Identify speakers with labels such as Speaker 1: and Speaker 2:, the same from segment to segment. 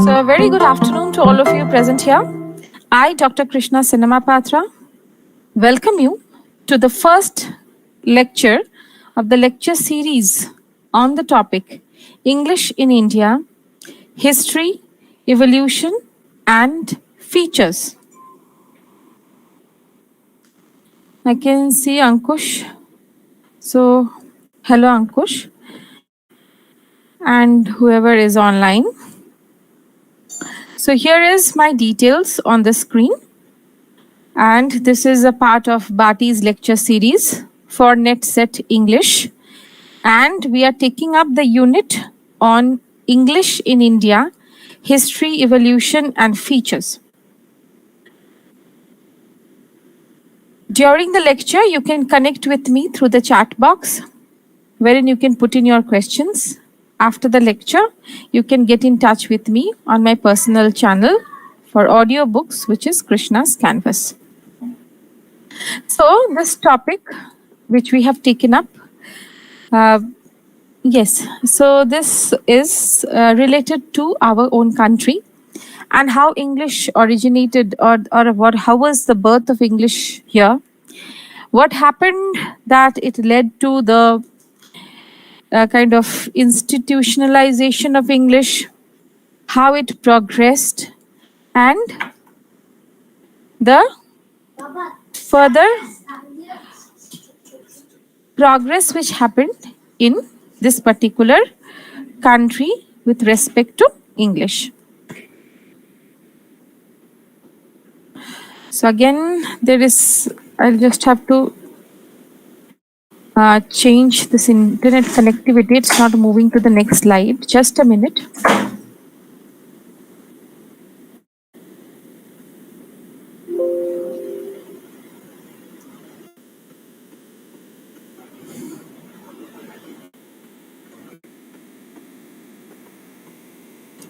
Speaker 1: So, a very good afternoon to all of you present here. I, Dr. Krishna Sinhamahapatra, welcome you to the first lecture of the lecture series on the topic English in India, History, Evolution, and Features. I can see Ankush. So, hello, Ankush, and whoever is online. So, here is my details on the screen. And this is a part of BARTI's lecture series for NetSet English. And we are taking up the unit on English in India, History, Evolution, and Features. During the lecture, you can connect with me through the chat box, wherein you can put in your questions. After the lecture, you can get in touch with me on my personal channel for audiobooks, which is Krishna's Canvas. So, this topic which we have taken up, so this is related to our own country and how English originated, or how was the birth of English here? What happened that it led to the kind of institutionalization of English, how it progressed, and the further progress which happened in this particular country with respect to English. So again, I'll just have to change this internet connectivity. It's not moving to the next slide. Just a minute.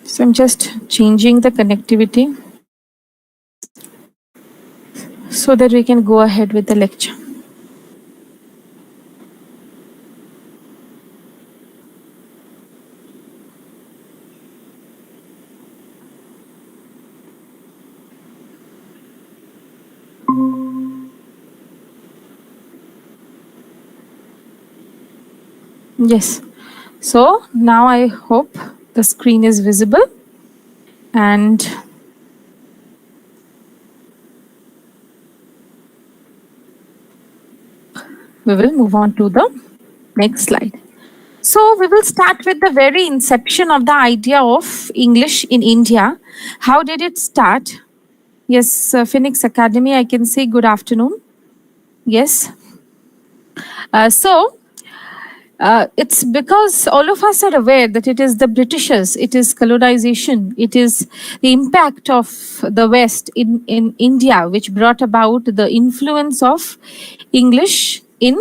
Speaker 1: So I'm just changing the connectivity so that we can go ahead with the lecture. Yes. So now I hope the screen is visible, and we will move on to the next slide. So we will start with the very inception of the idea of English in India. How did it start? Yes, Phoenix Academy, I can say good afternoon. Yes. It's because all of us are aware that it is the Britishers, it is colonization, it is the impact of the West in India which brought about the influence of English in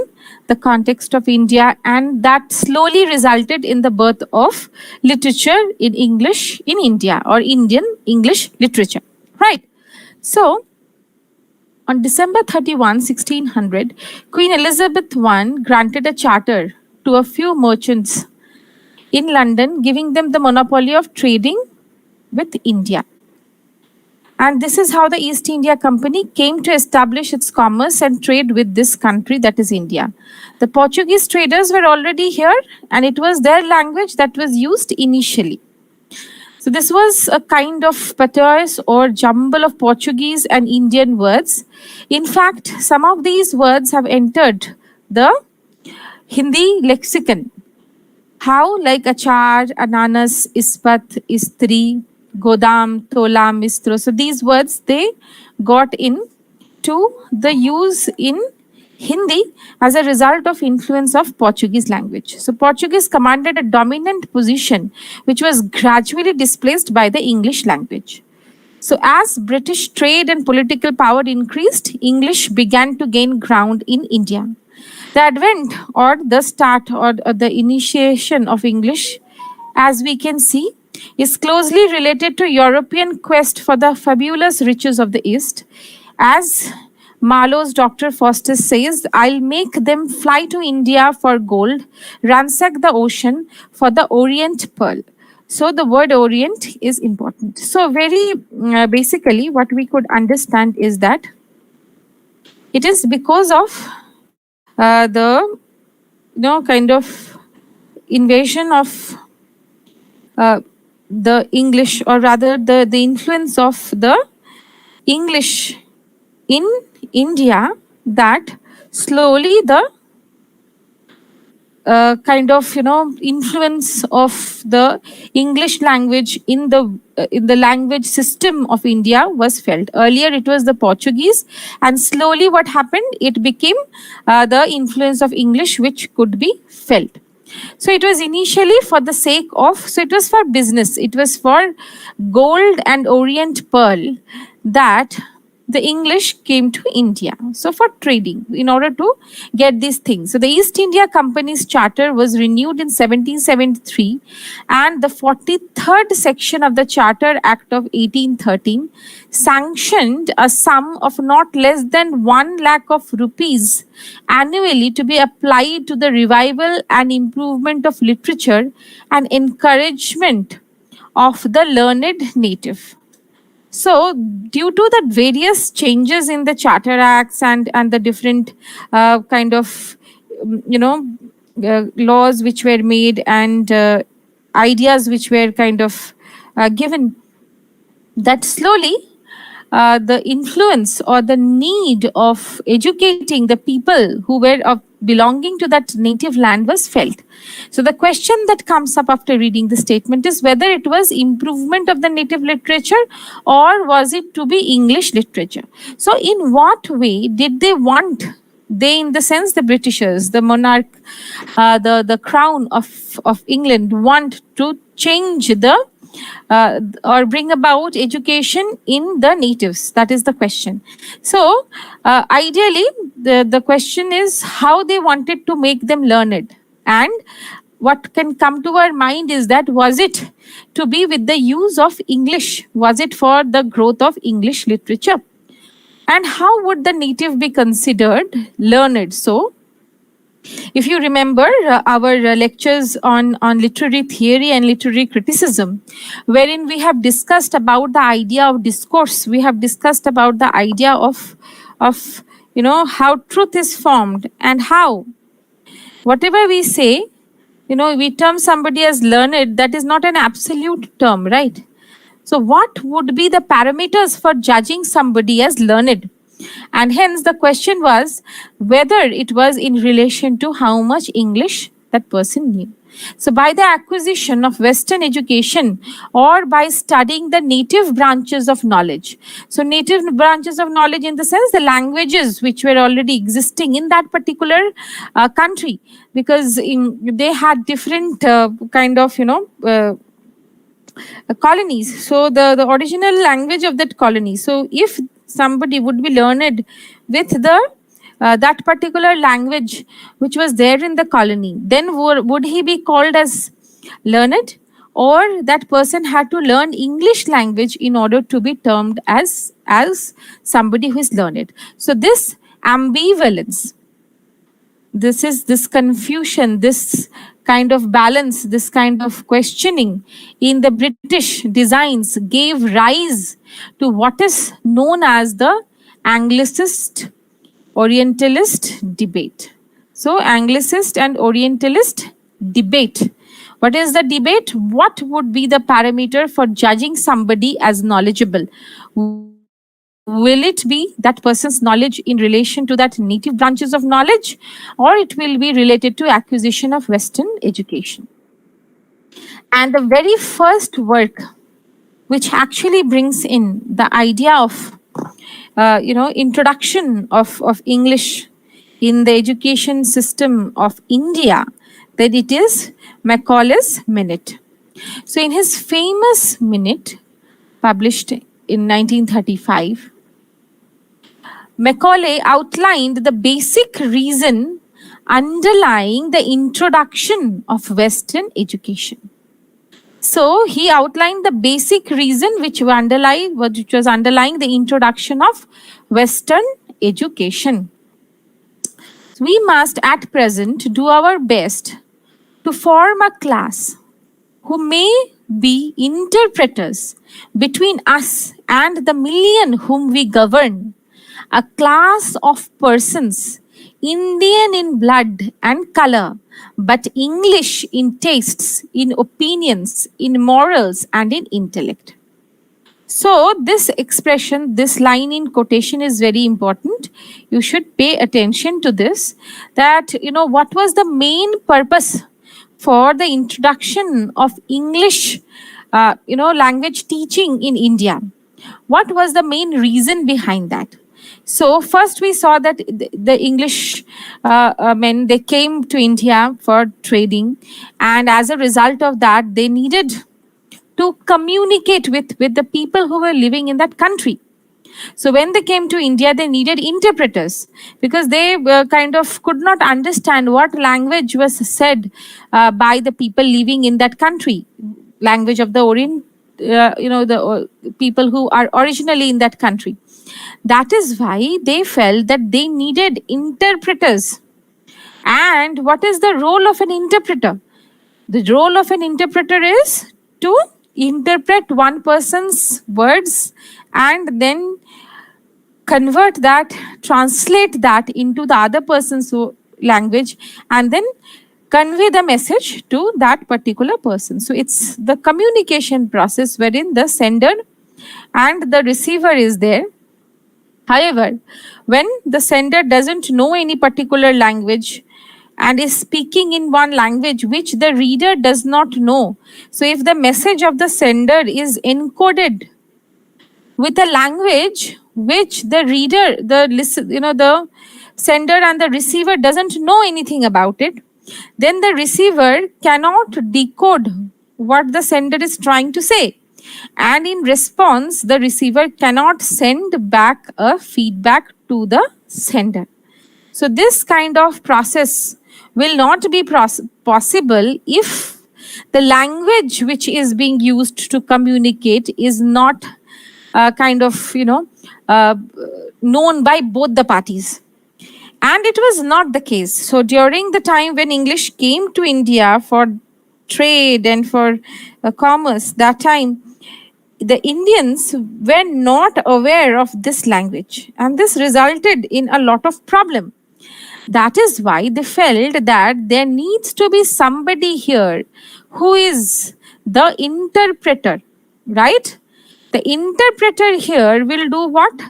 Speaker 1: the context of India, and that slowly resulted in the birth of literature in English in India, or Indian English literature, right? So, on December 31, 1600, Queen Elizabeth I granted a charter to a few merchants in London, giving them the monopoly of trading with India. And this is how the East India Company came to establish its commerce and trade with this country, that is India. The Portuguese traders were already here, and it was their language that was used initially. So this was a kind of patois or jumble of Portuguese and Indian words. In fact, some of these words have entered the Hindi lexicon. How? Like achar, ananas, ispat, istri, godam, tola, mistro. So these words, they got into the use in Hindi as a result of influence of Portuguese language. So Portuguese commanded a dominant position which was gradually displaced by the English language. So as British trade and political power increased, English began to gain ground in India. The advent or the start or the initiation of English, as we can see, is closely related to European quest for the fabulous riches of the East. As Marlowe's Dr. Faustus says, I'll make them fly to India for gold, ransack the ocean for the Orient pearl. So the word Orient is important. So very basically, what we could understand is that it is because of the kind of invasion of uh, the English, or rather the influence of the English in India, that slowly the kind of influence of the English language in the language system of India was felt. Earlier it was the Portuguese, and slowly what happened, it became the influence of English which could be felt. So it was initially for the sake of, so it was for business, it was for gold and Orient pearl that the English came to India. So for trading, in order to get these things. So the East India Company's charter was renewed in 1773, and the 43rd section of the Charter Act of 1813 sanctioned a sum of not less than 1 lakh of rupees annually to be applied to the revival and improvement of literature and encouragement of the learned native. So, due to the various changes in the Charter Acts and the different kind of laws which were made, and ideas which were kind of given, that slowly the influence or the need of educating the people who were of belonging to that native land was felt. So the question that comes up after reading the statement is whether it was improvement of the native literature, or was it to be English literature. So in what way did they want, they in the sense the Britishers, the monarch, the crown of England, want to change the or bring about education in the natives? That is the question. So, ideally, the question is how they wanted to make them learned. And what can come to our mind is that, was it to be with the use of English? Was it for the growth of English literature? And how would the native be considered learned? So, if you remember our lectures on literary theory and literary criticism, wherein we have discussed about the idea of discourse, we have discussed about the idea of how truth is formed, and how whatever we say, we term somebody as learned, that is not an absolute term, right? So what would be the parameters for judging somebody as learned? And hence the question was whether it was in relation to how much English that person knew. So by the acquisition of Western education, or by studying the native branches of knowledge. So native branches of knowledge in the sense the languages which were already existing in that particular country, because they had different kind of colonies. So the original language of that colony. So if somebody would be learned with the that particular language which was there in the colony, then would he be called as learned, or that person had to learn English language in order to be termed as somebody who is learned? So this ambivalence, this confusion, this kind of balance, this kind of questioning in the British designs gave rise to what is known as the Anglicist Orientalist debate. So Anglicist and Orientalist debate. What is the debate? What would be the parameter for judging somebody as knowledgeable? Will it be that person's knowledge in relation to that native branches of knowledge, or it will be related to acquisition of Western education? And the very first work which actually brings in the idea of introduction of English in the education system of India, that it is Macaulay's Minute. So in his famous Minute, published in 1935, Macaulay outlined the basic reason underlying the introduction of Western education. So he outlined the basic reason which was underlying the introduction of Western education. We must at present do our best to form a class who may be interpreters between us and the million whom we govern, a class of persons, Indian in blood and color, but English in tastes, in opinions, in morals, and in intellect. So, this expression, this line in quotation is very important. You should pay attention to this. That, what was the main purpose for the introduction of English, language teaching in India? What was the main reason behind that? So first we saw that the English men, they came to India for trading, and as a result of that, they needed to communicate with the people who were living in that country. So when they came to India, they needed interpreters because they kind of could not understand what language was said by the people living in that country, language of the Orient, the people who are originally in that country. That is why they felt that they needed interpreters. And what is the role of an interpreter? The role of an interpreter is to interpret one person's words and then convert that, translate that into the other person's language, and then convey the message to that particular person. So it's the communication process wherein the sender and the receiver is there. However, when the sender doesn't know any particular language and is speaking in one language which the reader does not know, so if the message of the sender is encoded with a language which the reader, the sender and the receiver doesn't know anything about it, then the receiver cannot decode what the sender is trying to say. And in response, the receiver cannot send back a feedback to the sender. So this kind of process will not be possible if the language which is being used to communicate is not known by both the parties. And it was not the case. So during the time when English came to India for trade and for commerce, that time the Indians were not aware of this language, and this resulted in a lot of problem. That is why they felt that there needs to be somebody here who is the interpreter, right? The interpreter here will do what?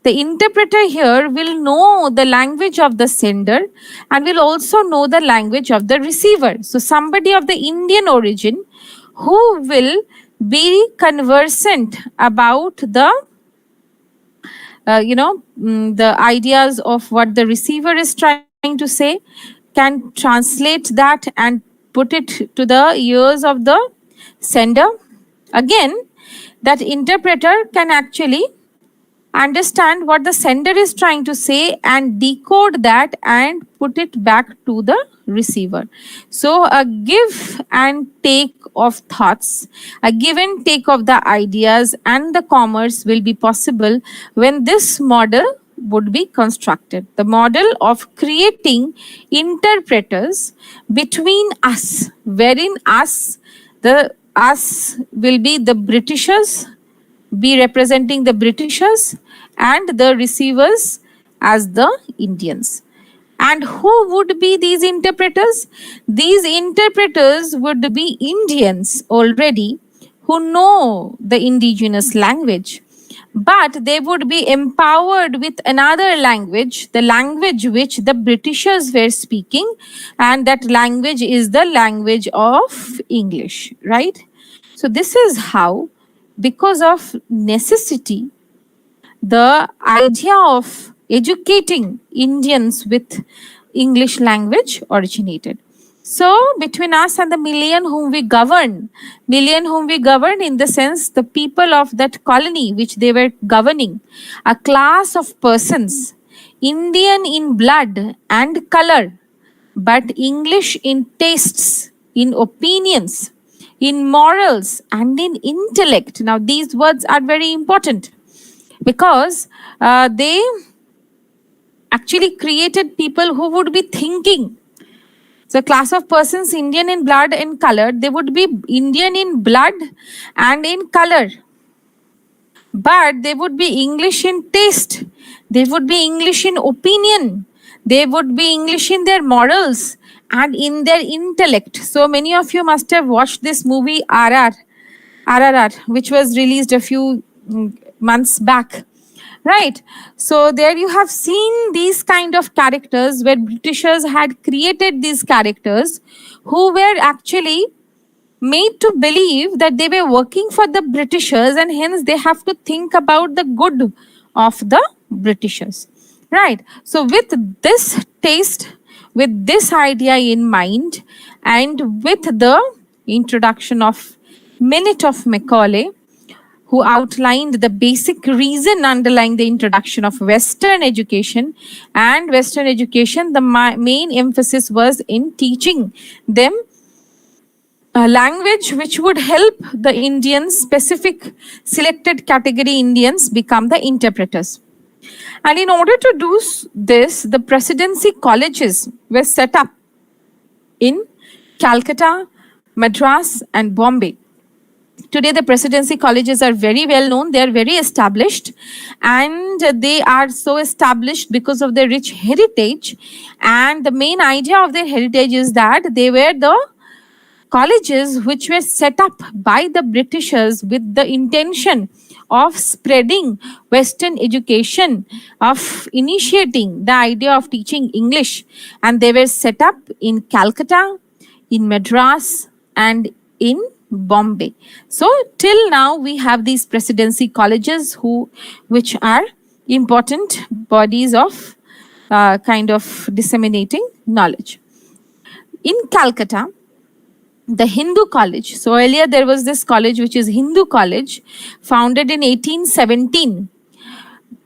Speaker 1: The interpreter here will know the language of the sender and will also know the language of the receiver. So somebody of the Indian origin who will be conversant about the the ideas of what the receiver is trying to say, can translate that and put it to the ears of the sender. Again, that interpreter can actually understand what the sender is trying to say and decode that and put it back to the receiver. So a give and take of thoughts, a give and take of the ideas and the commerce will be possible when this model would be constructed. The model of creating interpreters between us, wherein us will be the Britishers, be representing the Britishers, and the receivers as the Indians. And who would be these interpreters? These interpreters would be Indians already who know the indigenous language, but they would be empowered with another language, the language which the Britishers were speaking, and that language is the language of English, right? So this is how, because of necessity, the idea of educating Indians with English language originated. So between us and the million whom we govern in the sense the people of that colony which they were governing, a class of persons, Indian in blood and color, but English in tastes, in opinions, in morals, and in intellect. Now, these words are very important because they actually created people who would be thinking So class of persons Indian in blood and color, they would be Indian in blood and in color. But they would be English in taste. They would be English in opinion. They would be English in their morals and in their intellect. So many of you must have watched this movie RRR, which was released a few months back. Right. So there you have seen these kind of characters where Britishers had created these characters who were actually made to believe that they were working for the Britishers and hence they have to think about the good of the Britishers. Right. So with this taste, with this idea in mind, and with the introduction of Minute of Macaulay, who outlined the basic reason underlying the introduction of Western education. And Western education, the main emphasis was in teaching them a language which would help the Indians, specific selected category Indians, become the interpreters. And in order to do this, the presidency colleges were set up in Calcutta, Madras, and Bombay. Today, the presidency colleges are very well known. They are very established, and they are so established because of their rich heritage. And the main idea of their heritage is that they were the colleges which were set up by the Britishers with the intention of spreading Western education, of initiating the idea of teaching English. And they were set up in Calcutta, in Madras, and in Bombay. So till now we have these presidency colleges which are important bodies of kind of disseminating knowledge. In Calcutta, the Hindu College. So earlier there was this college which is Hindu College, founded in 1817,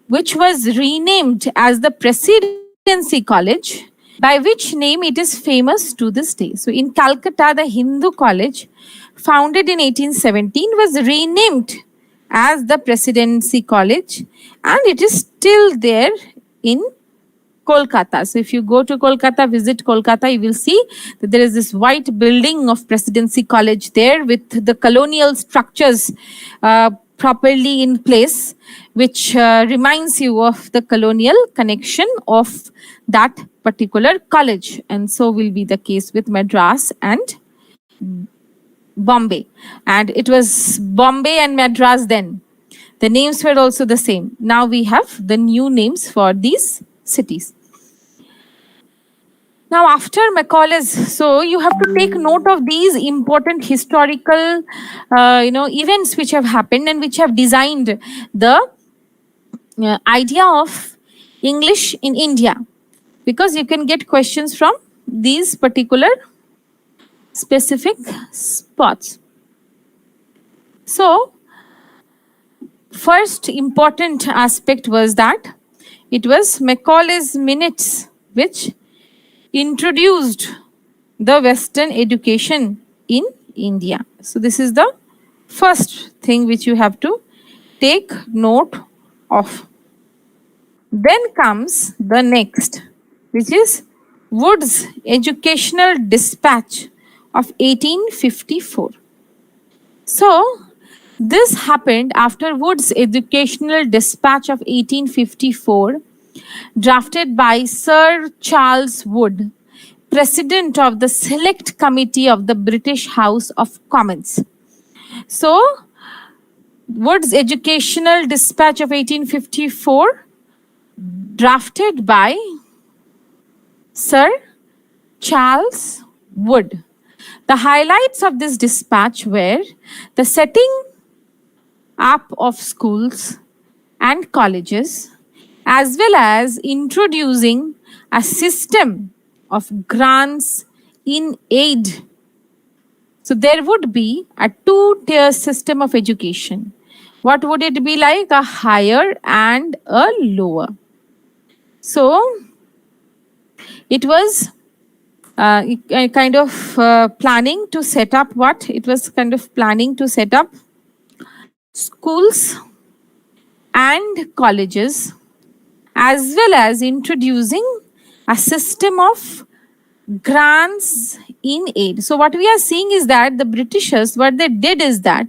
Speaker 1: which was renamed as the Presidency College, by which name it is famous to this day. So in Calcutta, the Hindu College, founded in 1817, was renamed as the Presidency College, and it is still there in Kolkata. So if you go to Kolkata, visit Kolkata, you will see that there is this white building of Presidency College there with the colonial structures properly in place, which reminds you of the colonial connection of that particular college. And so will be the case with Madras and Bombay. And it was Bombay and Madras then. The names were also the same. Now we have the new names for these cities. Now, after Macaulay's, so you have to take note of these important historical, events which have happened and which have designed the idea of English in India, because you can get questions from these particular specific spots. So, first important aspect was that it was Macaulay's Minutes which introduced the Western education in India. So this is the first thing which you have to take note of. Then comes the next, which is Wood's Educational Dispatch of 1854. So this happened after Wood's Educational Dispatch of 1854, drafted by Sir Charles Wood, President of the Select Committee of the British House of Commons. So, Wood's Educational Dispatch of 1854, drafted by Sir Charles Wood. The highlights of this dispatch were the setting up of schools and colleges, as well as introducing a system of grants in aid. So there would be a two-tier system of education. What would it be like? A higher and a lower. So it was kind of planning to set up what? It was kind of planning to set up schools and colleges, as well as introducing a system of grants in aid. So what we are seeing is that the Britishers, what they did is that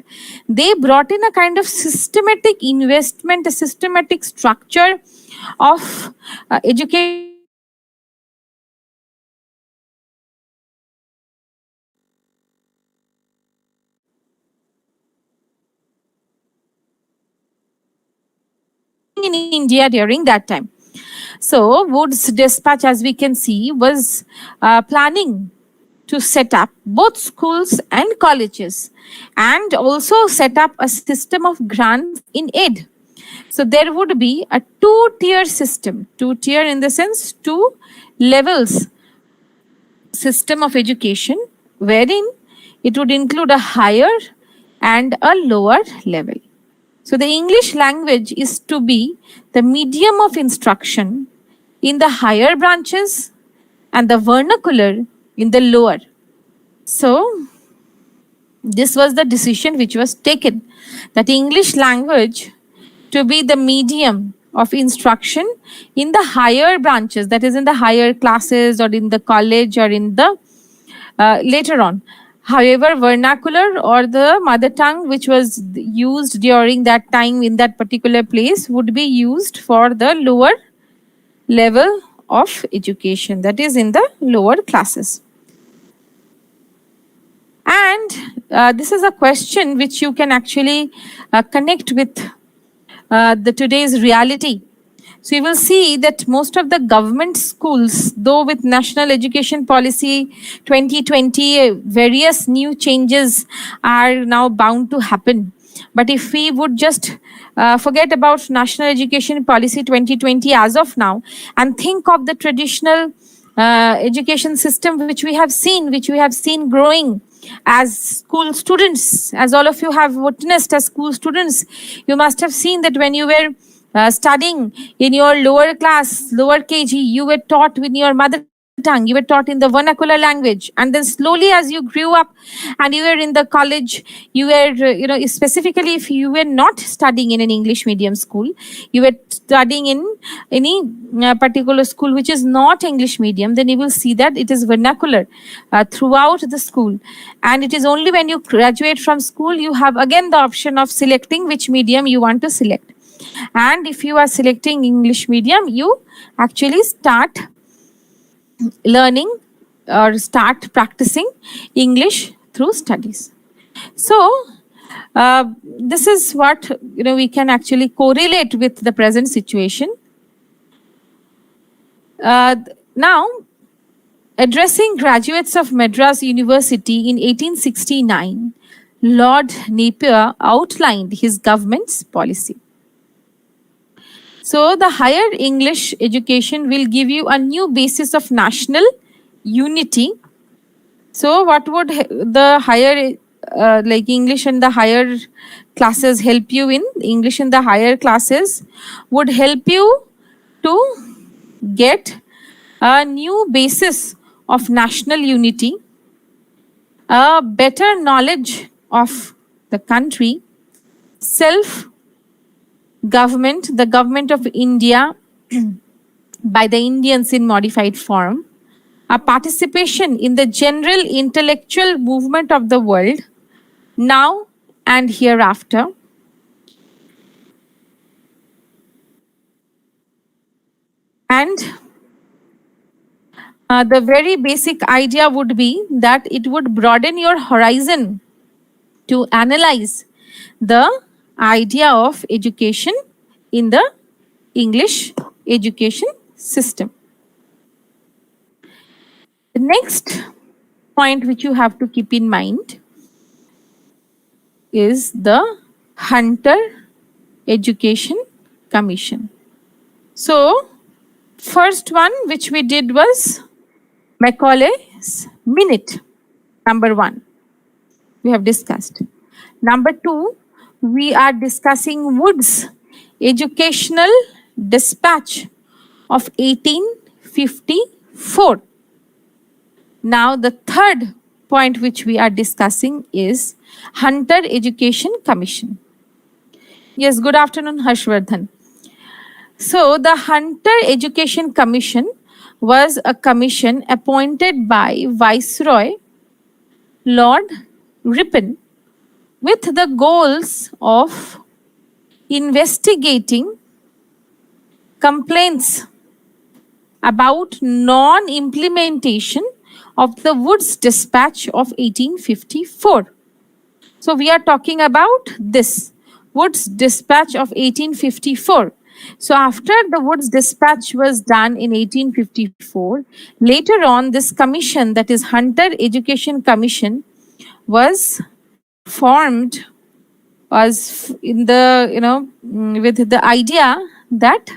Speaker 1: they brought in a kind of systematic investment, a systematic structure of education in India during that time. So Wood's dispatch, as we can see, was planning to set up both schools and colleges and also set up a system of grants in aid. So there would be a two-tier system, two-tier in the sense two levels system of education, wherein it would include a higher and a lower level. So the English language is to be the medium of instruction in the higher branches and the vernacular in the lower. So this was the decision which was taken, that English language to be the medium of instruction in the higher branches, that is in the higher classes or in the college or in the later on. However, vernacular or the mother tongue which was used during that time in that particular place would be used for the lower level of education, that is in the lower classes. And this is a question which you can actually connect with the today's reality. So you will see that most of the government schools, though with National Education Policy 2020, various new changes are now bound to happen. But if we would just forget about National Education Policy 2020 as of now and think of the traditional education system which we have seen growing as school students, as all of you have witnessed as school students, you must have seen that when you were studying in your lower class, lower KG, you were taught with your mother tongue, you were taught in the vernacular language, and then slowly as you grew up and you were in the college, you were specifically if you were not studying in an English medium school, you were studying in any particular school which is not English medium, then you will see that it is vernacular throughout the school. And it is only when you graduate from school you have again the option of selecting which medium you want to select. And if you are selecting English medium, you actually start learning or start practicing English through studies. So this is what we can actually correlate with the present situation. Now, addressing graduates of Madras University in 1869, Lord Napier outlined his government's policy. So the higher English education will give you a new basis of national unity. So what would the higher like English in the higher classes help you in? English in the higher classes would help you to get a new basis of national unity, a better knowledge of the country, self government, the government of India by the Indians in modified form, a participation in the general intellectual movement of the world now and hereafter. And the very basic idea would be that it would broaden your horizon to analyze the idea of education in the English education system. The next point which you have to keep in mind is the Hunter Education Commission. So, first one which we did was Macaulay's Minute, number 1. We have discussed. Number 2, we are discussing Wood's Educational Dispatch of 1854. Now, the third point which we are discussing is Hunter Education Commission. Yes, good afternoon, Harshvardhan. So, the Hunter Education Commission was a commission appointed by Viceroy Lord Ripon with the goals of investigating complaints about non-implementation of the Woods Dispatch of 1854. So we are talking about this Woods Dispatch of 1854. So after the Woods Dispatch was done in 1854, later on this commission, that is Hunter Education Commission, was formed, was in the, with the idea that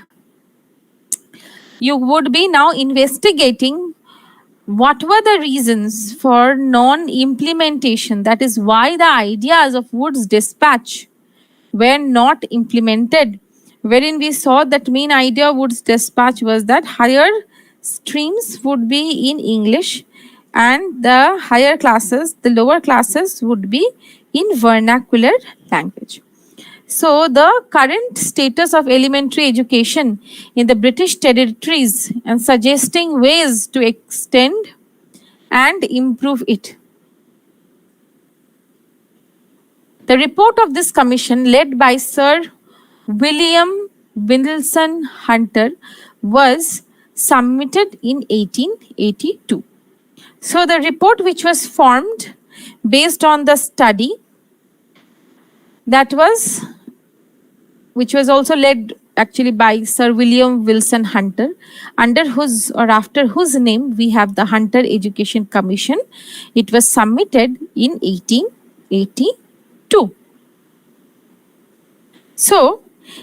Speaker 1: you would be now investigating what were the reasons for non-implementation. That is why the ideas of Wood's Dispatch were not implemented, wherein we saw that main idea of Wood's Dispatch was that higher streams would be in English and the higher classes, the lower classes would be in vernacular language. So the current status of elementary education in the British territories and suggesting ways to extend and improve it. The report of this commission, led by Sir William Wilson Hunter, was submitted in 1882. So the report, which was formed based on the study which was also led actually by Sir William Wilson Hunter, under whose or after whose name we have the Hunter Education Commission. It was submitted in 1882. So,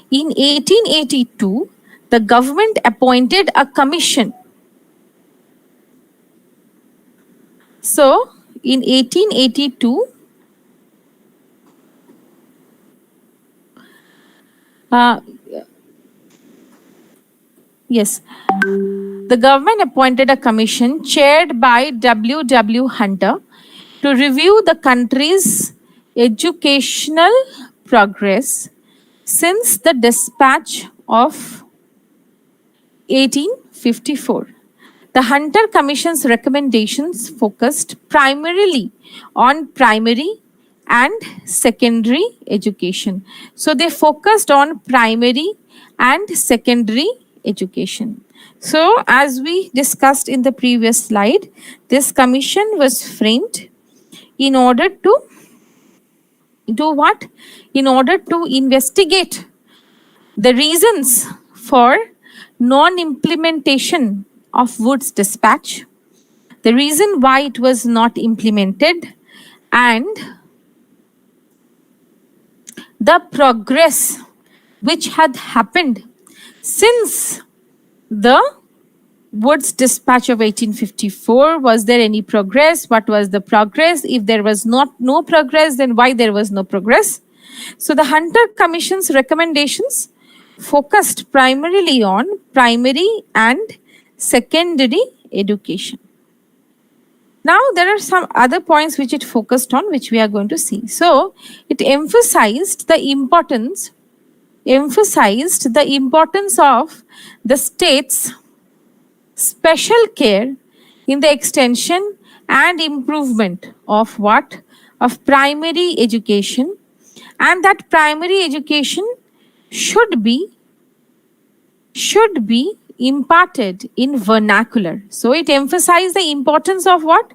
Speaker 1: in 1882, the government appointed a commission. So, in 1882, the government appointed a commission chaired by W. W. Hunter to review the country's educational progress since the dispatch of 1854. The Hunter Commission's recommendations focused primarily on primary and secondary education. So they focused on primary and secondary education. So as we discussed in the previous slide, this commission was framed in order to do what? In order to investigate the reasons for non-implementation of Wood's Dispatch, the reason why it was not implemented, and the progress which had happened since the Wood's Dispatch of 1854. Was there any progress? What was the progress? If there was no progress, then why there was no progress? So the Hunter Commission's recommendations focused primarily on primary and secondary education. Now, there are some other points which it focused on, which we are going to see. So, it emphasized the importance of the state's special care in the extension and improvement of what? Of primary education, and that primary education should be imparted in vernacular. So it emphasized the importance of what?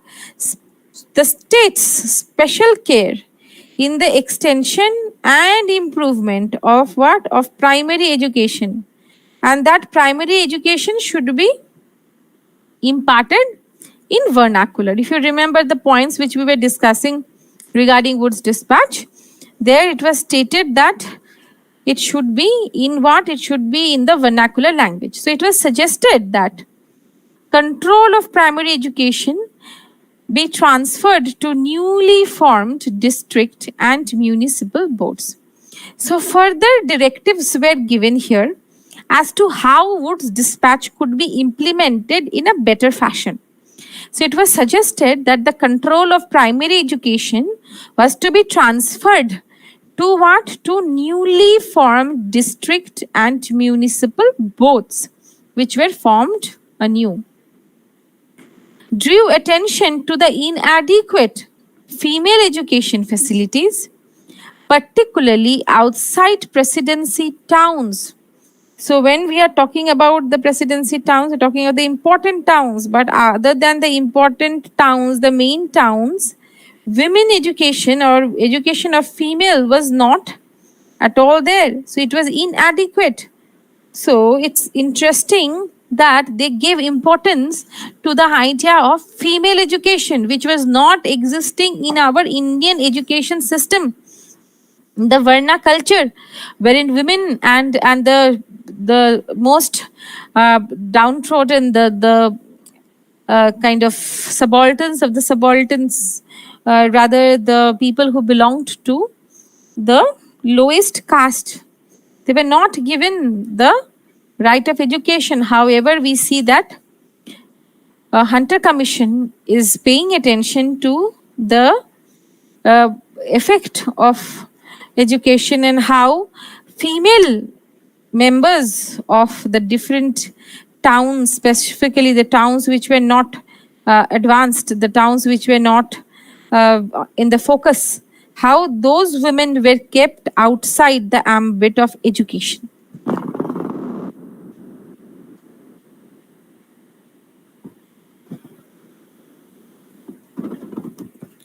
Speaker 1: The state's special care in the extension and improvement of what? Of primary education. And that primary education should be imparted in vernacular. If you remember the points which we were discussing regarding Wood's Dispatch, there it was stated that it should be in what? It should be in the vernacular language. So it was suggested that control of primary education be transferred to newly formed district and municipal boards. So further directives were given here as to how Wood's Dispatch could be implemented in a better fashion. So it was suggested that the control of primary education was to be transferred to what? To newly formed district and municipal boards, which were formed anew. drew attention to the inadequate female education facilities, particularly outside presidency towns. So when we are talking about the presidency towns, we're talking about the important towns, but other than the important towns, the main towns, women education or education of female was not at all there. So it was inadequate. So it's interesting that they gave importance to the idea of female education, which was not existing in our Indian education system. The Varna culture, wherein women and the most downtrodden, the kind of subalterns of the subalterns, rather the people who belonged to the lowest caste, they were not given the right of education. However, we see that Hunter Commission is paying attention to the effect of education and how female members of the different towns, specifically the towns which were not advanced, the towns which were not in the focus, how those women were kept outside the ambit of education.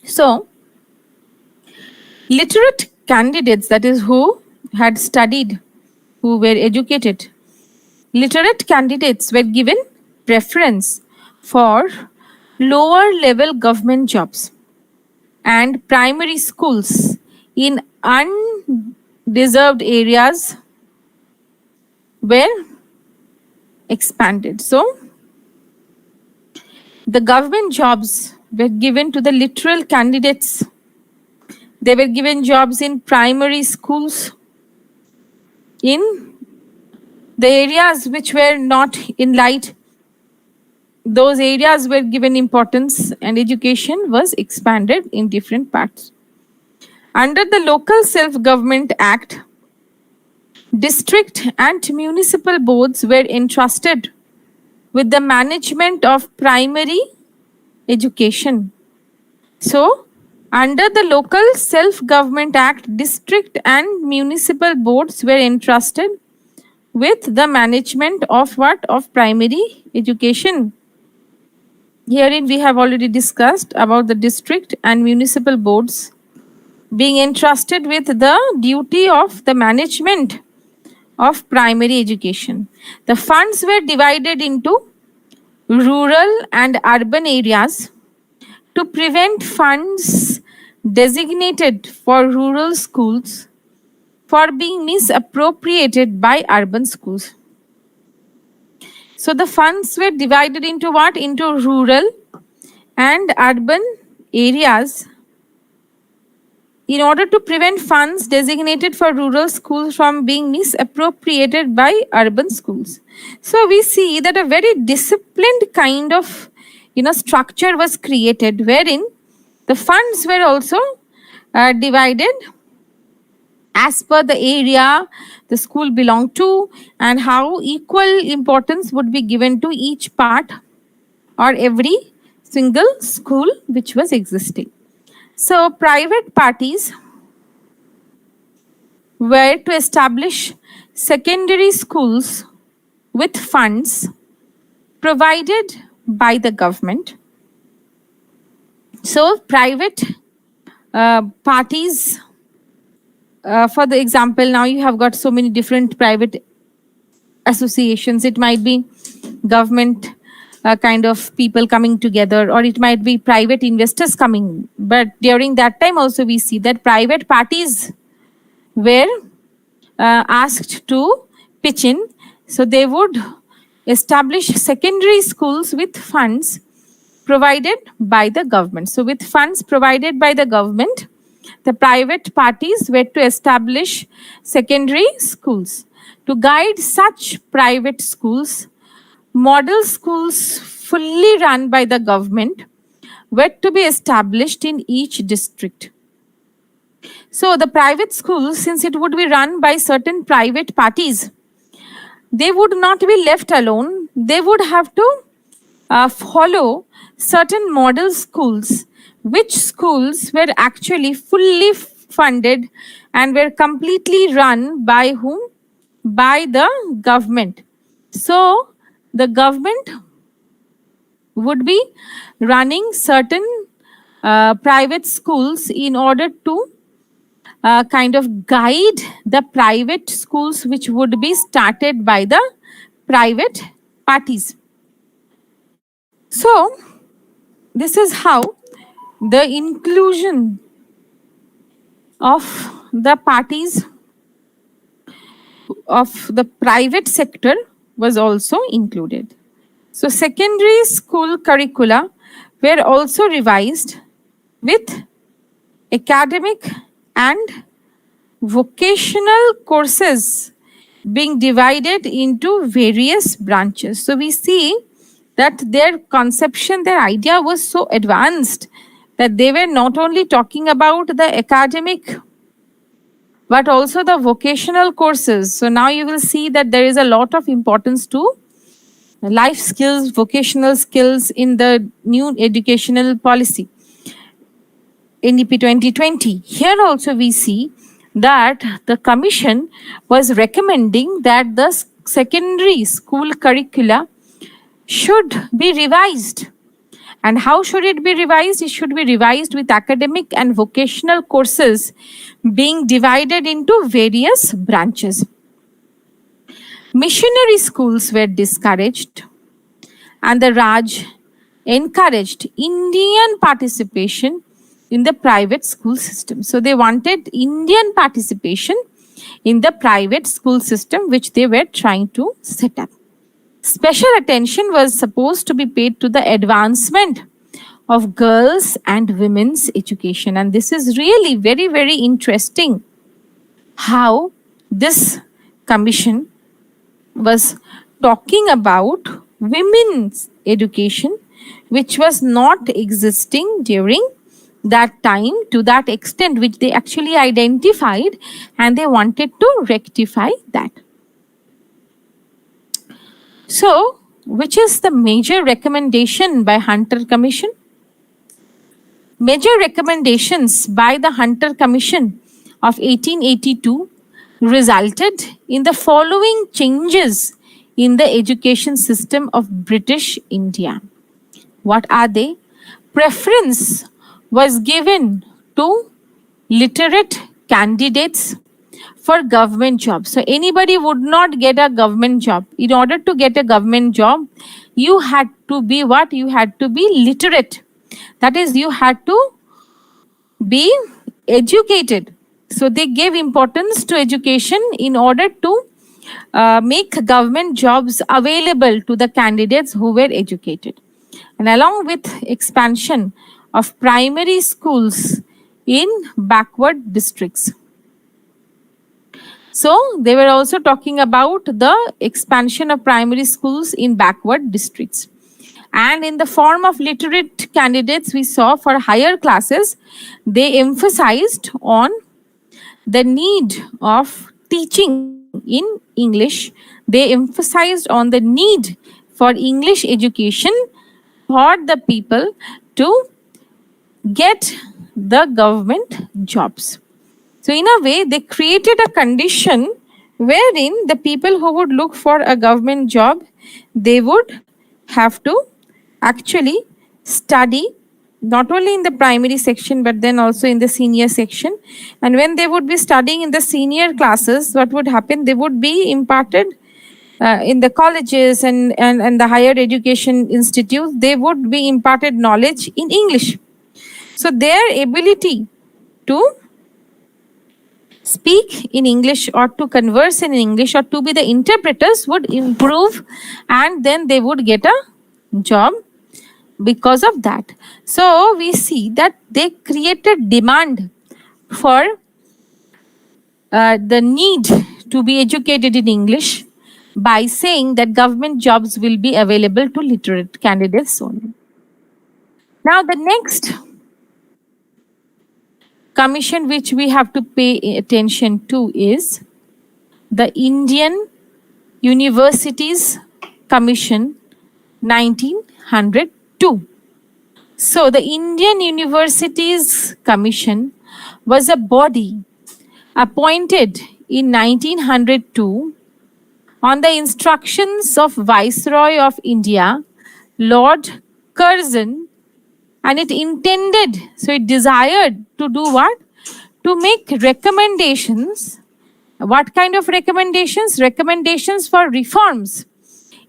Speaker 1: So, literate candidates, that is, who had studied, who were educated, literate candidates were given preference for lower level government jobs and primary schools in undeserved areas were expanded. So, the government jobs were given to the literal candidates. They were given jobs in primary schools, in the areas which were not in light. Those areas were given importance and education was expanded in different parts. Under the Local Self-Government Act, district and municipal boards were entrusted with the management of primary education. So, under the Local Self-Government Act, district and municipal boards were entrusted with the management of what? Of primary education. Herein we have already discussed about the district and municipal boards being entrusted with the duty of the management of primary education. The funds were divided into rural and urban areas to prevent funds designated for rural schools for being misappropriated by urban schools. So the funds were divided into what? Into rural and urban areas in order to prevent funds designated for rural schools from being misappropriated by urban schools. So we see that a very disciplined kind of structure was created wherein the funds were also divided as per the area the school belonged to and how equal importance would be given to each part or every single school which was existing. So private parties were to establish secondary schools with funds provided by the government. So private parties, for the example, now you have got so many different private associations. It might be government kind of people coming together, or it might be private investors coming. But during that time also we see that private parties were asked to pitch in. So they would establish secondary schools with funds provided by the government. So with funds provided by the government, the private parties were to establish secondary schools. To guide such private schools, model schools fully run by the government were to be established in each district. So the private schools, since it would be run by certain private parties, they would not be left alone. They would have to follow certain model schools, which schools were actually fully funded and were completely run by whom? By the government. So the government would be running certain private schools in order to kind of guide the private schools which would be started by the private parties. So this is how the inclusion of the parties of the private sector was also included. So secondary school curricula were also revised with academic and vocational courses being divided into various branches. So we see that their conception, their idea was so advanced that they were not only talking about the academic but also the vocational courses. So now you will see that there is a lot of importance to life skills, vocational skills in the new educational policy. NEP 2020. Here also we see that the commission was recommending that the secondary school curricula should be revised. And how should it be revised? It should be revised with academic and vocational courses being divided into various branches. Missionary schools were discouraged, and the Raj encouraged Indian participation in the private school system. So they wanted Indian participation in the private school system which they were trying to set up. Special attention was supposed to be paid to the advancement of girls and women's education. And this is really very, very interesting how this commission was talking about women's education, which was not existing during that time to that extent, which they actually identified, and they wanted to rectify that. So, which is the major recommendation by Hunter Commission? Major recommendations by the Hunter Commission of 1882 resulted in the following changes in the education system of British India. What are they? Preference was given to literate candidates for government jobs. So anybody would not get a government job. In order to get a government job, you had to be what? You had to be literate. That is, you had to be educated. So they gave importance to education in order to make government jobs available to the candidates who were educated. And along with expansion of primary schools in backward districts. So they were also talking about the expansion of primary schools in backward districts. And in the form of literate candidates, we saw for higher classes, they emphasized on the need of teaching in English. They emphasized on the need for English education for the people to get the government jobs. So in a way, they created a condition wherein the people who would look for a government job, they would have to actually study not only in the primary section, but then also in the senior section. And when they would be studying in the senior classes, what would happen? They would be imparted in the colleges and the higher education institutes, they would be imparted knowledge in English. So their ability to speak in English or to converse in English or to be the interpreters would improve, and then they would get a job because of that. So we see that they created demand for the need to be educated in English by saying that government jobs will be available to literate candidates only. Now the next commission which we have to pay attention to is the Indian Universities Commission 1902. So the Indian Universities Commission was a body appointed in 1902 on the instructions of Viceroy of India, Lord Curzon, and it intended, so it desired to do what? To make recommendations. What kind of recommendations? Recommendations for reforms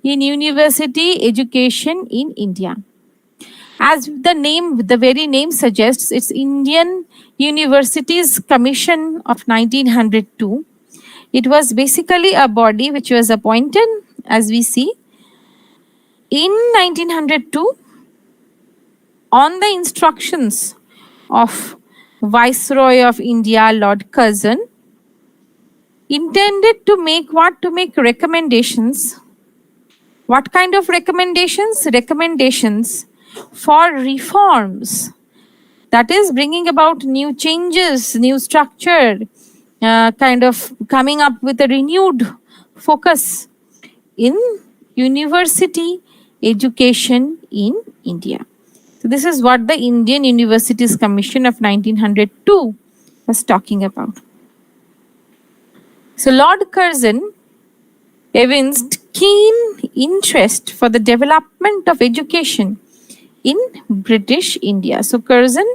Speaker 1: in university education in India. As the very name suggests, it's Indian Universities Commission of 1902. It was basically a body which was appointed, as we see, in 1902 on the instructions of Viceroy of India, Lord Curzon, intended to make what? To make recommendations. What kind of recommendations? Recommendations for reforms. That is bringing about new changes, new structure, kind of coming up with a renewed focus in university education in India. So this is what the Indian Universities Commission of 1902 was talking about. So Lord Curzon evinced keen interest for the development of education in British India. So Curzon,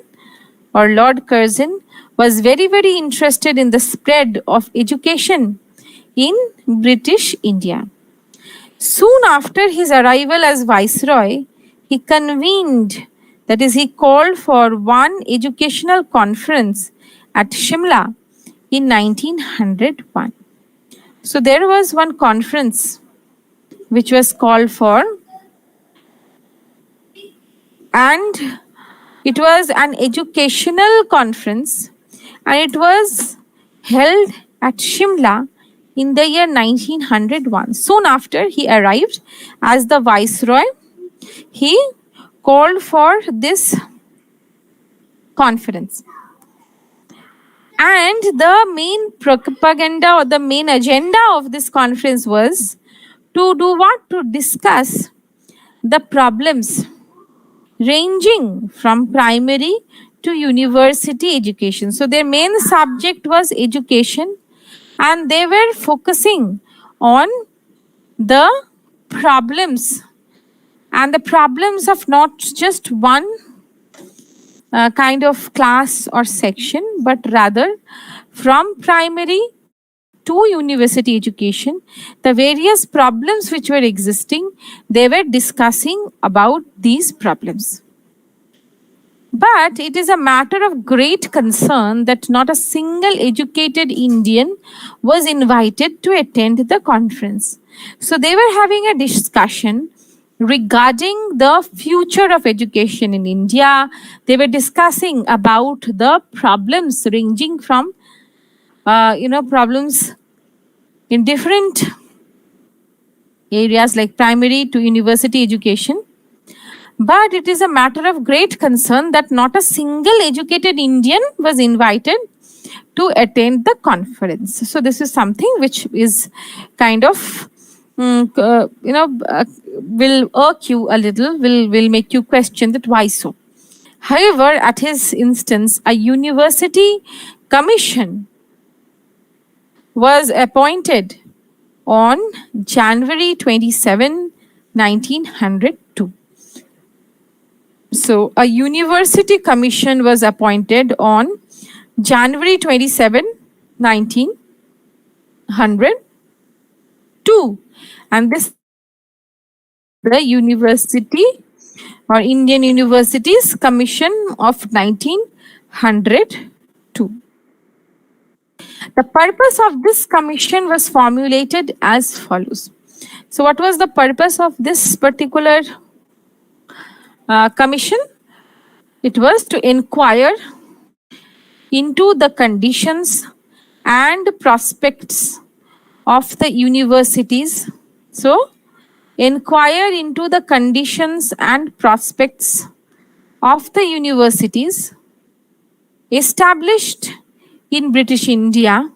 Speaker 1: or Lord Curzon, was very, very interested in the spread of education in British India. Soon after his arrival as Viceroy, he convened, that is, he called for one educational conference at Shimla in 1901. So there was one conference which was called for, and it was an educational conference, and it was held at Shimla in the year 1901. Soon after he arrived as the Viceroy, he called for this conference. And the main propaganda or the main agenda of this conference was to do what? To discuss the problems ranging from primary to university education. So their main subject was education, and they were focusing on the problems, and the problems of not just one kind of class or section, but rather from primary to university education, the various problems which were existing, they were discussing about these problems. But it is a matter of great concern that not a single educated Indian was invited to attend the conference. So they were having a discussion regarding the future of education in India. They were discussing about the problems ranging from, problems in different areas like primary to university education. But it is a matter of great concern that not a single educated Indian was invited to attend the conference. So this is something which is kind of, will irk you a little, will make you question that why so. However, at his instance, a university commission was appointed on January 27, 1902. So a university commission was appointed on January 27, 1902. And this the University or Indian Universities Commission of 1902. The purpose of this commission was formulated as follows. So what was the purpose of this particular commission? It was to inquire into the conditions and prospects of the universities. So, inquire into the conditions and prospects of the universities established in British India,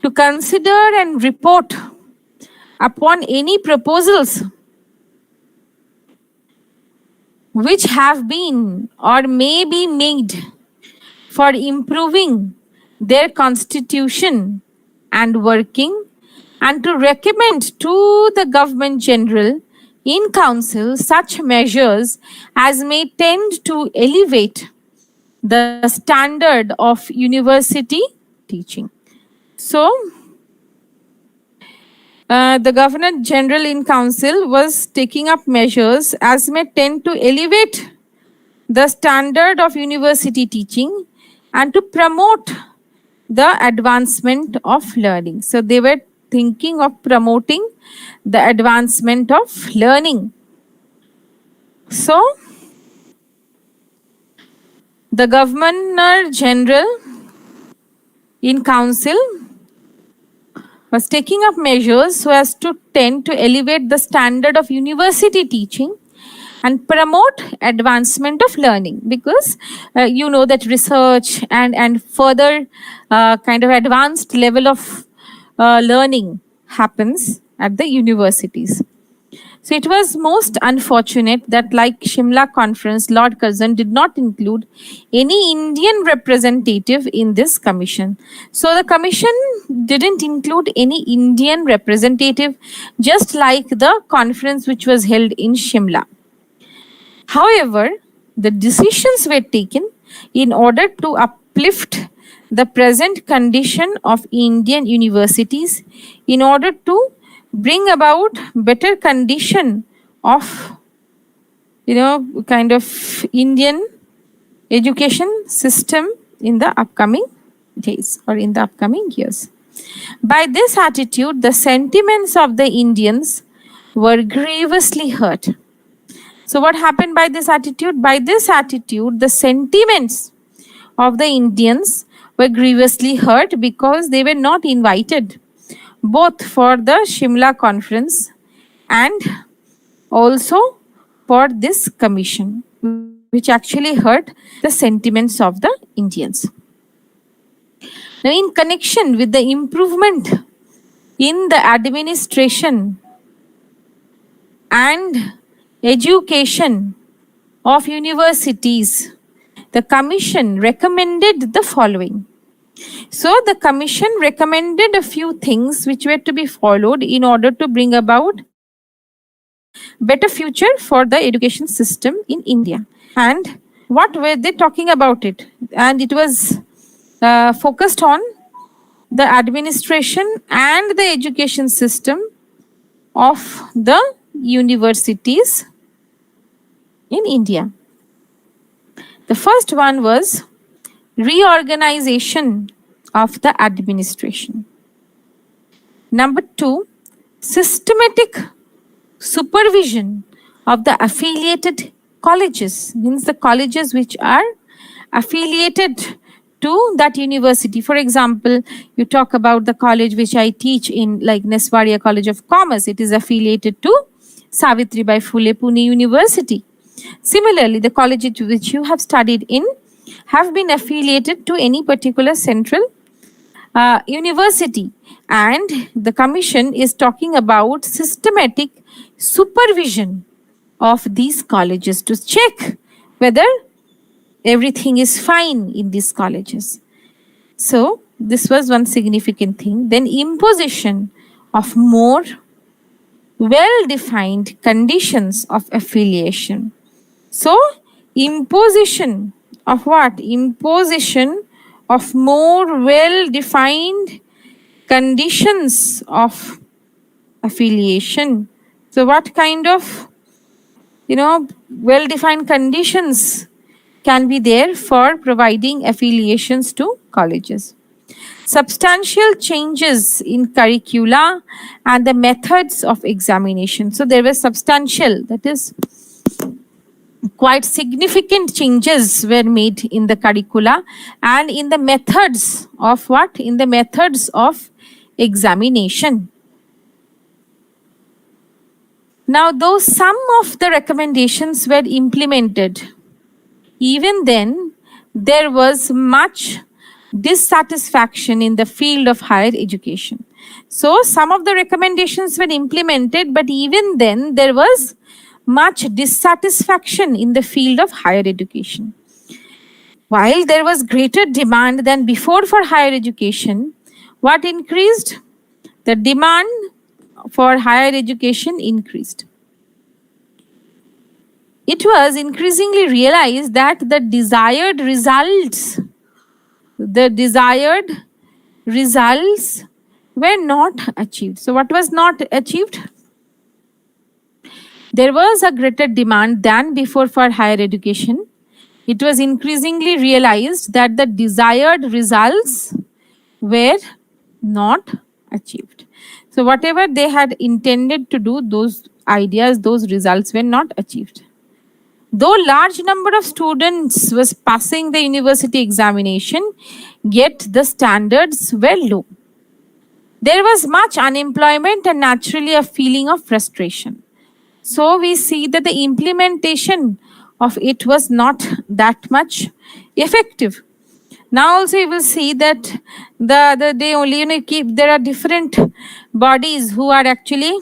Speaker 1: to consider and report upon any proposals which have been or may be made for improving their constitution and working, and to recommend to the Government General in Council such measures as may tend to elevate the standard of university teaching. So, the Governor General in Council was taking up measures as may tend to elevate the standard of university teaching and to promote the advancement of learning. So they were thinking of promoting the advancement of learning. So the Governor General in Council was taking up measures so as to tend to elevate the standard of university teaching and promote advancement of learning, because you know that research and further kind of advanced level of learning happens at the universities. So it was most unfortunate that, like Shimla Conference, Lord Curzon did not include any Indian representative in this commission. So the commission didn't include any Indian representative, just like the conference which was held in Shimla. However, the decisions were taken in order to uplift the present condition of Indian universities, in order to bring about better condition of, kind of Indian education system in the upcoming days or in the upcoming years. By this attitude, the sentiments of the Indians were grievously hurt. So what happened by this attitude? By this attitude, the sentiments of the Indians were grievously hurt because they were not invited both for the Shimla conference and also for this commission, which actually hurt the sentiments of the Indians. Now, in connection with the improvement in the administration and education of universities, the commission recommended the following. So the commission recommended a few things which were to be followed in order to bring about better future for the education system in India. And what were they talking about it? And it was focused on the administration and the education system of the universities in India. The first one was reorganization of the administration. Number 2, systematic supervision of the affiliated colleges, means the colleges which are affiliated to that university. For example, you talk about the college which I teach in, like Neswaria College of Commerce, it is affiliated to Savitribai Phule Pune University. Similarly, the colleges which you have studied in have been affiliated to any particular central university, and the commission is talking about systematic supervision of these colleges to check whether everything is fine in these colleges. So this was one significant thing. Then imposition of more well-defined conditions of affiliation. So imposition of what? Imposition of more well-defined conditions of affiliation. So what kind of, well-defined conditions can be there for providing affiliations to colleges? Substantial changes in curricula and the methods of examination. So there were substantial, that is, quite significant changes were made in the curricula and in the methods of what? In the methods of examination. Now, though some of the recommendations were implemented, even then there was much dissatisfaction in the field of higher education. So some of the recommendations were implemented, but even then there was much dissatisfaction in the field of higher education. While there was greater demand than before for higher education, what increased? The demand for higher education increased. It was increasingly realized that the desired results were not achieved. So what was not achieved? There was a greater demand than before for higher education. It was increasingly realized that the desired results were not achieved. So whatever they had intended to do, those ideas, those results were not achieved. Though large number of students was passing the university examination, yet the standards were low. There was much unemployment and naturally a feeling of frustration. So we see that the implementation of it was not that much effective. Now also you will see that the other day only, there are different bodies who are actually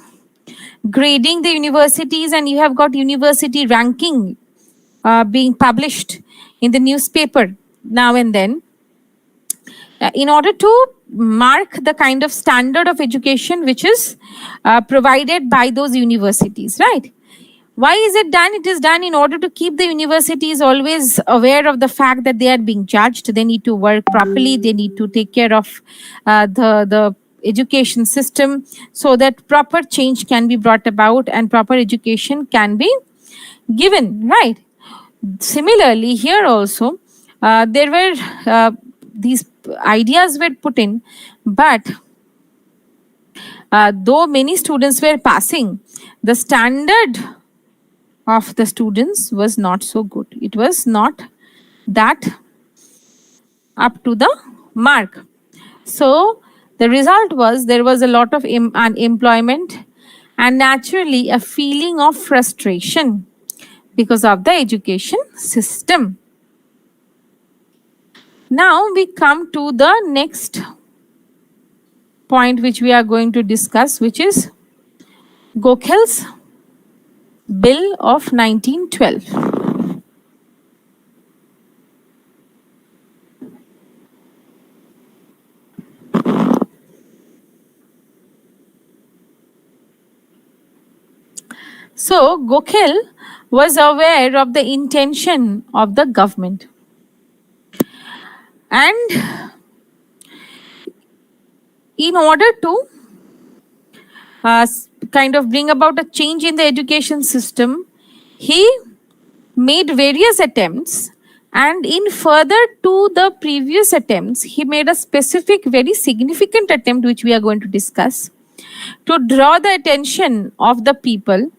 Speaker 1: grading the universities, and you have got university ranking being published in the newspaper now and then, in order to mark the kind of standard of education which is provided by those universities, right? Why is it done? It is done in order to keep the universities always aware of the fact that they are being judged. They need to work properly. They need to take care of the education system so that proper change can be brought about and proper education can be given, right? Similarly, here also, there were these ideas were put in, but though many students were passing, the standard of the students was not so good. It was not that up to the mark. So the result was there was a lot of unemployment and naturally a feeling of frustration because of the education system. Now we come to the next point which we are going to discuss, which is Gokhal's Bill of 1912. So Gokhale was aware of the intention of the government, and in order to kind of bring about a change in the education system, he made various attempts, and in further to the previous attempts, he made a specific, very significant attempt which we are going to discuss to draw the attention of the people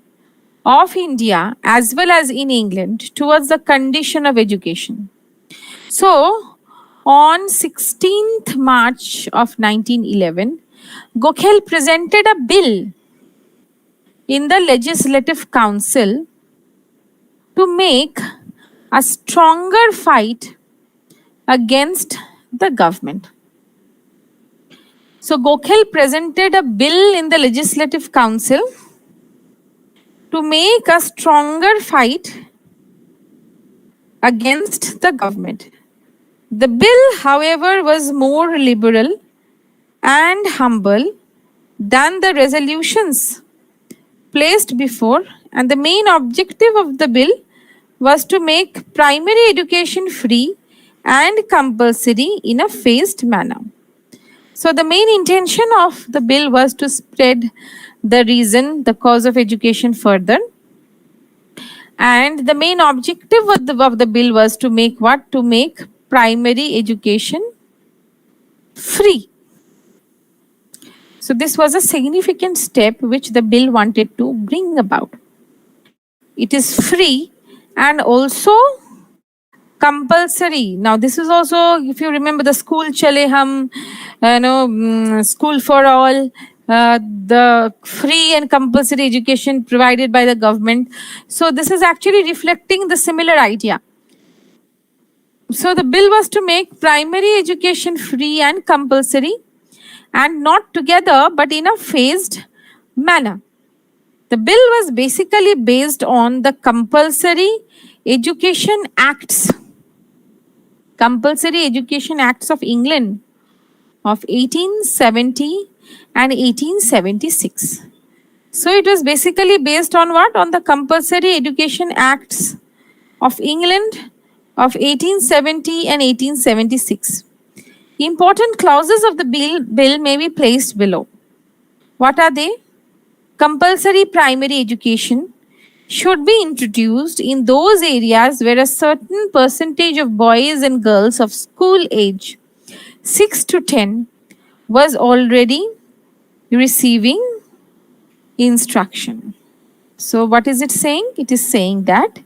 Speaker 1: of India as well as in England towards the condition of education. So, on 16th March of 1911, Gokhale presented a bill in the Legislative Council to make a stronger fight against the government. So Gokhale presented a bill in the Legislative Council to make a stronger fight against the government. The bill, however, was more liberal and humble than the resolutions placed before, and the main objective of the bill was to make primary education free and compulsory in a phased manner. So the main intention of the bill was to spread the cause of education further. And the main objective of the bill was to make what? To make primary education free. So this was a significant step which the bill wanted to bring about. It is free and also compulsory. Now this is also, if you remember, the school chale hum, school for all, the free and compulsory education provided by the government. So this is actually reflecting the similar idea. So the bill was to make primary education free and compulsory, and not together but in a phased manner. The bill was basically based on the Compulsory Education Acts, Compulsory Education Acts of England of 1870 and 1876. So it was basically based on what? On the Compulsory Education Acts of England of 1870 and 1876. Important clauses of the bill may be placed below. What are they? Compulsory primary education should be introduced in those areas where a certain percentage of boys and girls of school age 6 to 10 was already receiving instruction. So what is it saying? It is saying that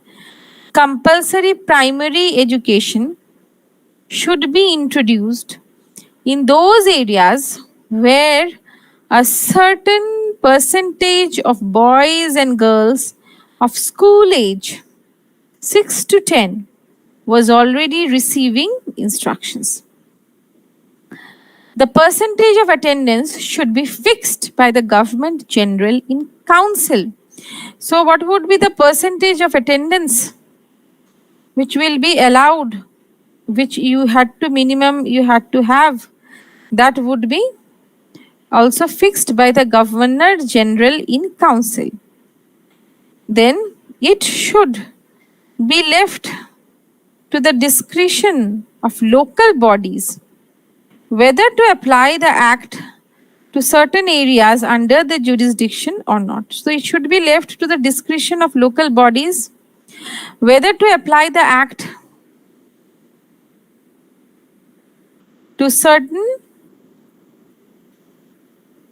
Speaker 1: compulsory primary education should be introduced in those areas where a certain percentage of boys and girls of school age 6 to 10 was already receiving instructions. The percentage of attendance should be fixed by the Government General in Council. So what would be the percentage of attendance which will be allowed, which you had to minimum you had to have? That would be also fixed by the Governor General in Council. Then it should be left to the discretion of local bodies whether to apply the act to certain areas under the jurisdiction or not. So it should be left to the discretion of local bodies whether to apply the act to certain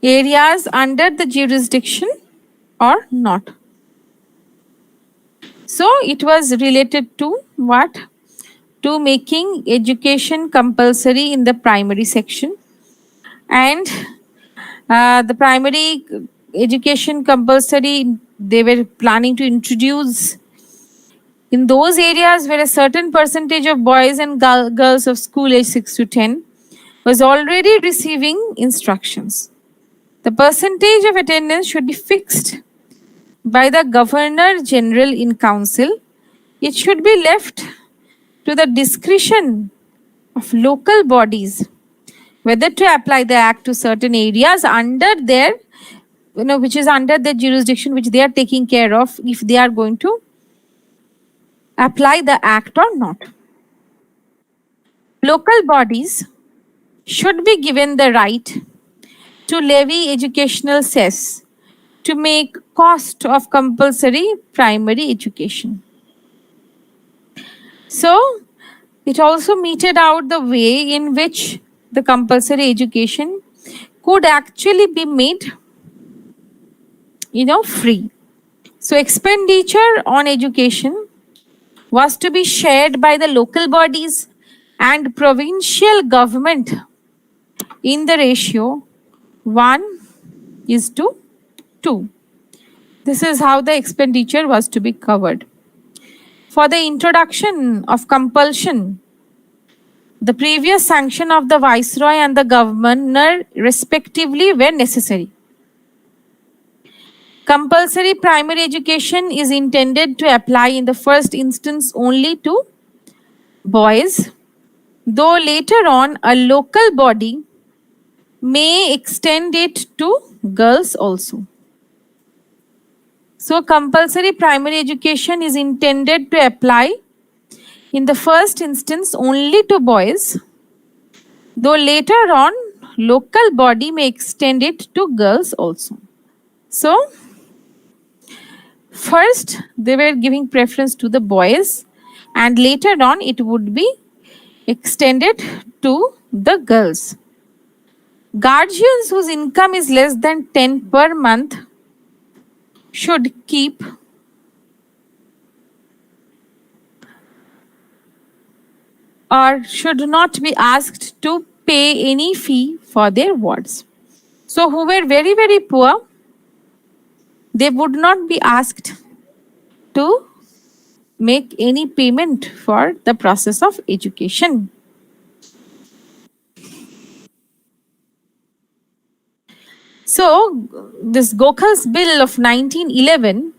Speaker 1: areas under the jurisdiction or not. So it was related to what? To making education compulsory in the primary section, and the primary education compulsory they were planning to introduce in those areas where a certain percentage of boys and girls of school age 6 to 10 was already receiving instructions. The percentage of attendance should be fixed by the Governor General in Council. It should be left to the discretion of local bodies whether to apply the act to certain areas under their, which is under the jurisdiction which they are taking care of, if they are going to apply the act or not. Local bodies should be given the right to levy educational cess to make cost of compulsory primary education. So it also meted out the way in which the compulsory education could actually be made, free. So expenditure on education was to be shared by the local bodies and provincial government in the ratio 1:2. This is how the expenditure was to be covered. For the introduction of compulsion, the previous sanction of the Viceroy and the Governor respectively were necessary. Compulsory primary education is intended to apply in the first instance only to boys, though later on a local body may extend it to girls also. So compulsory primary education is intended to apply in the first instance only to boys, though later on local body may extend it to girls also. So first they were giving preference to the boys and later on it would be extended to the girls. Guardians whose income is less than 10 per month should keep or should not be asked to pay any fee for their wards. So who were very, very poor, they would not be asked to make any payment for the process of education. So this Gokhal's bill of 1911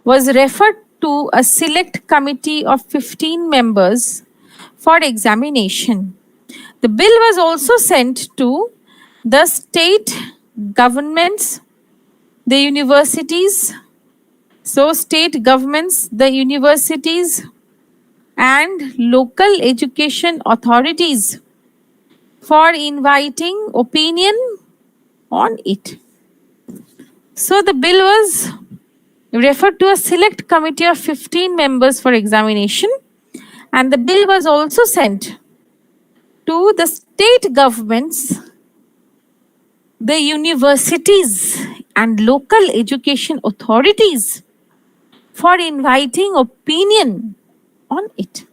Speaker 1: was referred to a select committee of 15 members for examination. The bill was also sent to the state governments, the universities, so state governments, the universities, and local education authorities for inviting opinion on it. So the bill was referred to a select committee of 15 members for examination, and the bill was also sent to the state governments, the universities, and local education authorities for inviting opinion on it.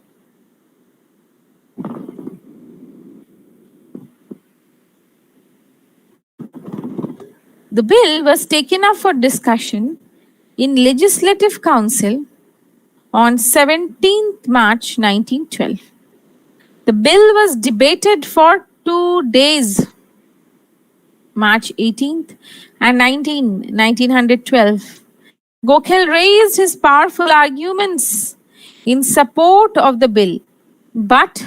Speaker 1: The bill was taken up for discussion in Legislative Council on 17th March 1912. The bill was debated for 2 days, March 18th and 1912. Gokhale raised his powerful arguments in support of the bill, but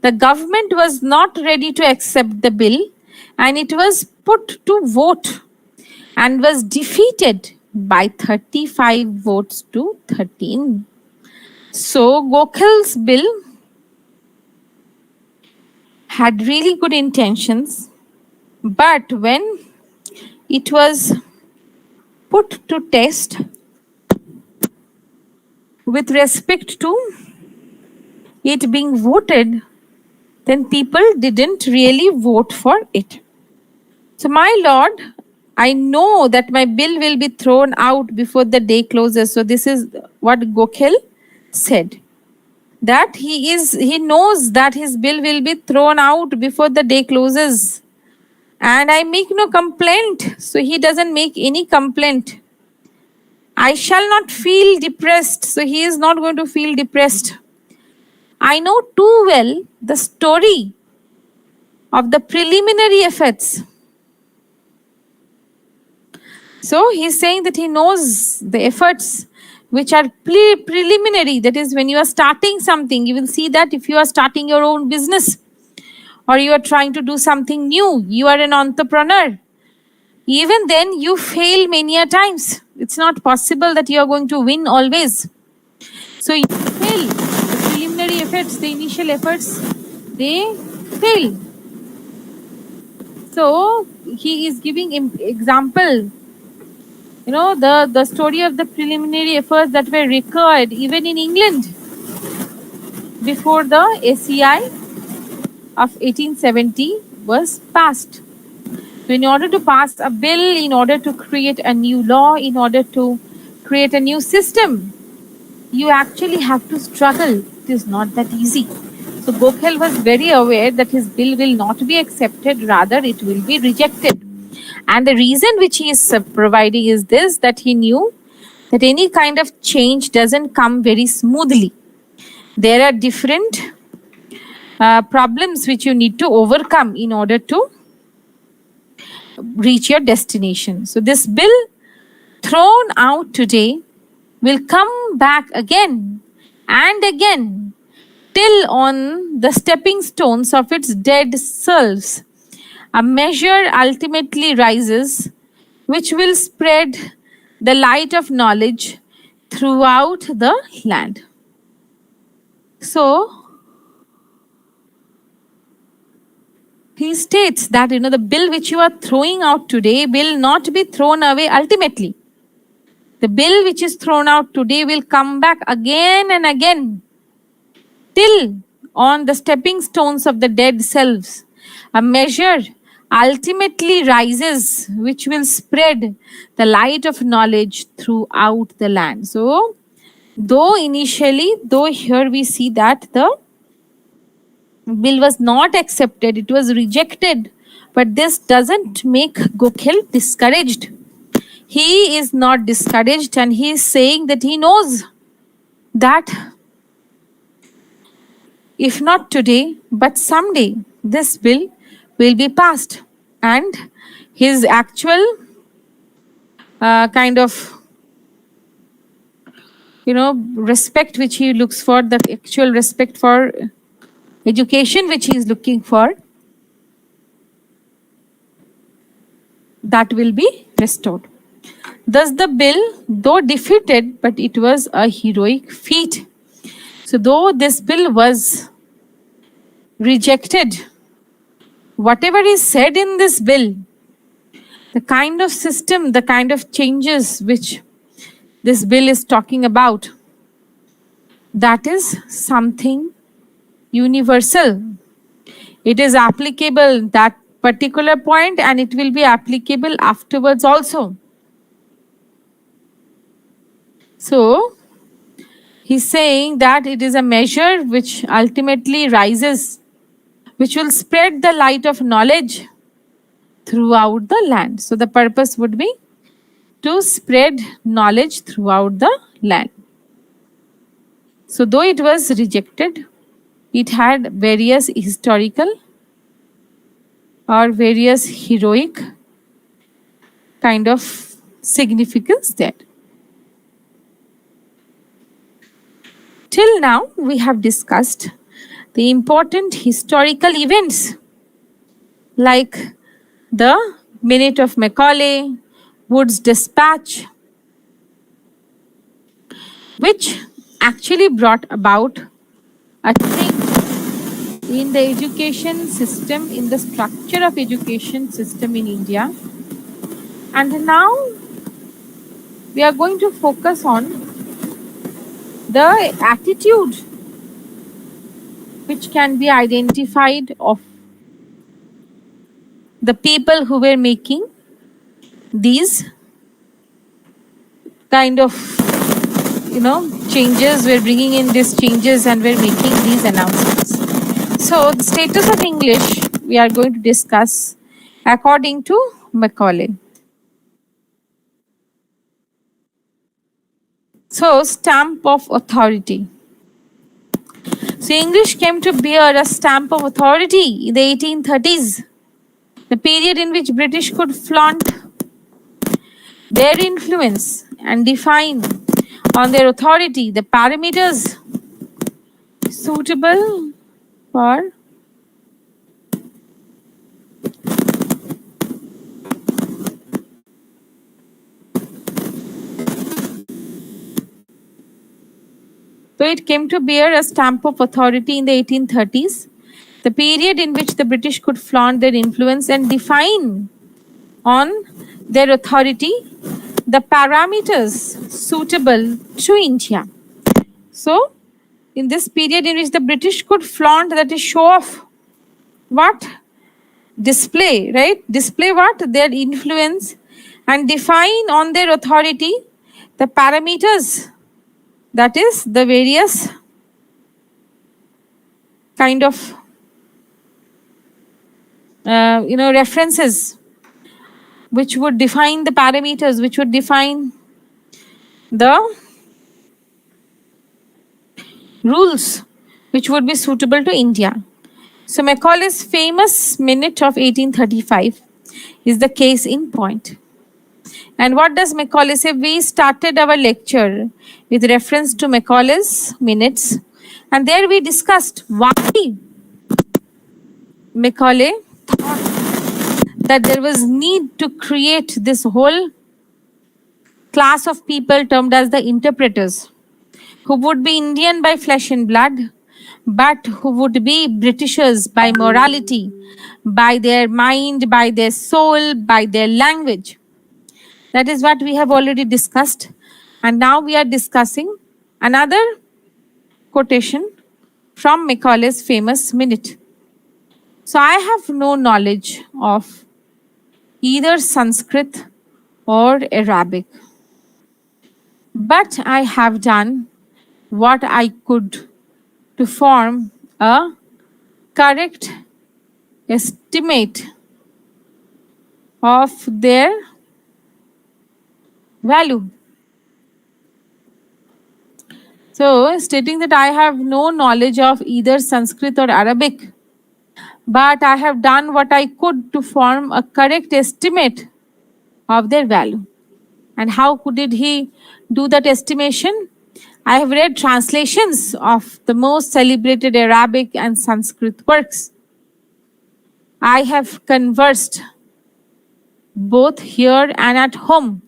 Speaker 1: the government was not ready to accept the bill, and it was put to vote and was defeated by 35 votes to 13. So Gokhale's bill had really good intentions, but when it was put to test with respect to it being voted, then people didn't really vote for it. So, my lord, I know that my bill will be thrown out before the day closes. So, this is what Gokhale said. That he knows that his bill will be thrown out before the day closes. And I make no complaint. So, he doesn't make any complaint. I shall not feel depressed. So, he is not going to feel depressed. I know too well the story of the preliminary efforts. So he's saying that he knows the efforts which are preliminary. That is, when you are starting something, you will see that if you are starting your own business or you are trying to do something new, you are an entrepreneur. Even then, you fail many a times. It's not possible that you are going to win always. So you fail. The preliminary efforts, the initial efforts, they fail. So he is giving example. You know, the story of the preliminary efforts that were recurred even in England before the ACI of 1870 was passed. So in order to pass a bill, in order to create a new law, in order to create a new system, you actually have to struggle. It is not that easy. So Gokhale was very aware that his bill will not be accepted, rather it will be rejected. And the reason which he is providing is this, that he knew that any kind of change doesn't come very smoothly. There are different problems which you need to overcome in order to reach your destination. So this bill thrown out today will come back again and again till on the stepping stones of its dead selves a measure ultimately rises which will spread the light of knowledge throughout the land. So he states that, the bill which you are throwing out today will not be thrown away ultimately. The bill which is thrown out today will come back again and again till on the stepping stones of the dead selves a measure ultimately rises which will spread the light of knowledge throughout the land. So though here we see that the bill was not accepted, it was rejected, but this doesn't make Gokhale discouraged. He is not discouraged, and he is saying that he knows that if not today, but someday, this bill will be passed. And his actual kind of respect which he looks for, the actual respect for education which he is looking for, that will be restored. Thus the bill, though defeated, but it was a heroic feat. So though this bill was rejected, whatever is said in this bill, the kind of system, the kind of changes which this bill is talking about, that is something universal. It is applicable that particular point, and it will be applicable afterwards also. So he's saying that it is a measure which ultimately rises, which will spread the light of knowledge throughout the land. So the purpose would be to spread knowledge throughout the land. So though it was rejected, it had various historical or various heroic kind of significance there. Till now, we have discussed the important historical events like the Minute of Macaulay, Wood's Dispatch, which actually brought about a change in the education system, in the structure of education system in India. And now we are going to focus on the attitude which can be identified of the people who were making these kind of changes, were bringing in these changes and were making these announcements. So the status of English we are going to discuss according to Macaulay. So stamp of authority. So English came to bear a stamp of authority in the 1830s, the period in which British could flaunt their influence and define on their authority the parameters suitable for So it came to bear a stamp of authority in the 1830s, the period in which the British could flaunt their influence and define on their authority the parameters suitable to India. So in this period in which the British could flaunt, that is show off what? Display, right? Display what? Their influence and define on their authority the parameters, that is the various kind of references which would define the parameters, which would define the rules which would be suitable to India. So Macaulay's famous Minute of 1835 is the case in point. And what does Macaulay say? We started our lecture with reference to Macaulay's Minutes, and there we discussed why Macaulay thought that there was need to create this whole class of people termed as the interpreters, who would be Indian by flesh and blood, but who would be Britishers by morality, by their mind, by their soul, by their language. That is what we have already discussed. And now we are discussing another quotation from Macaulay's famous Minute. So I have no knowledge of either Sanskrit or Arabic, but I have done what I could to form a correct estimate of their value. So, stating that I have no knowledge of either Sanskrit or Arabic, but I have done what I could to form a correct estimate of their value. And how did he do that estimation? I have read translations of the most celebrated Arabic and Sanskrit works. I have conversed both here and at home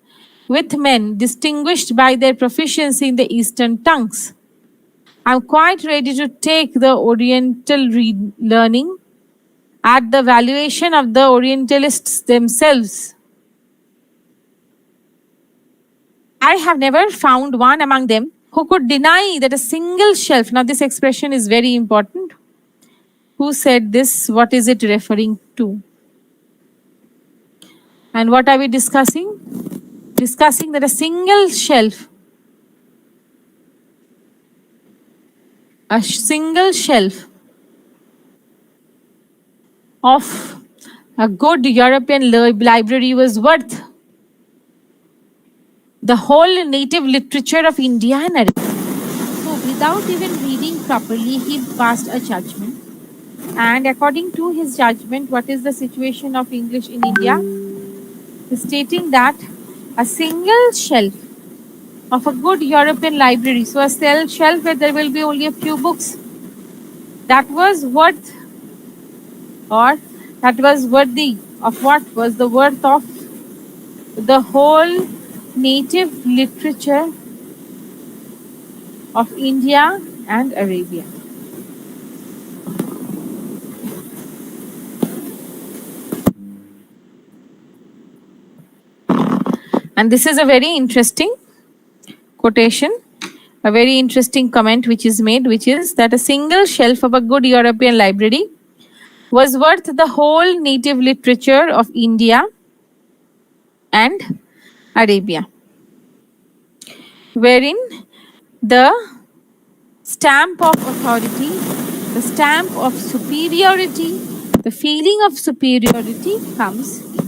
Speaker 1: with men distinguished by their proficiency in the Eastern tongues. I'm quite ready to take the Oriental learning at the valuation of the Orientalists themselves. I have never found one among them who could deny that a single shelf, now this expression is very important. Who said this? What is it referring to? And what are we discussing? Discussing that a single shelf of a good European library was worth the whole native literature of India and Arabia. So without even reading properly, he passed a judgment. And according to his judgment, what is the situation of English in India? Stating that a single shelf of a good European library, so a shelf where there will be only a few books, that was worth, or that was worthy of what was the worth of the whole native literature of India and Arabia. And this is a very interesting quotation, a very interesting comment which is made, which is that a single shelf of a good European library was worth the whole native literature of India and Arabia, wherein the stamp of authority, the stamp of superiority, the feeling of superiority comes in.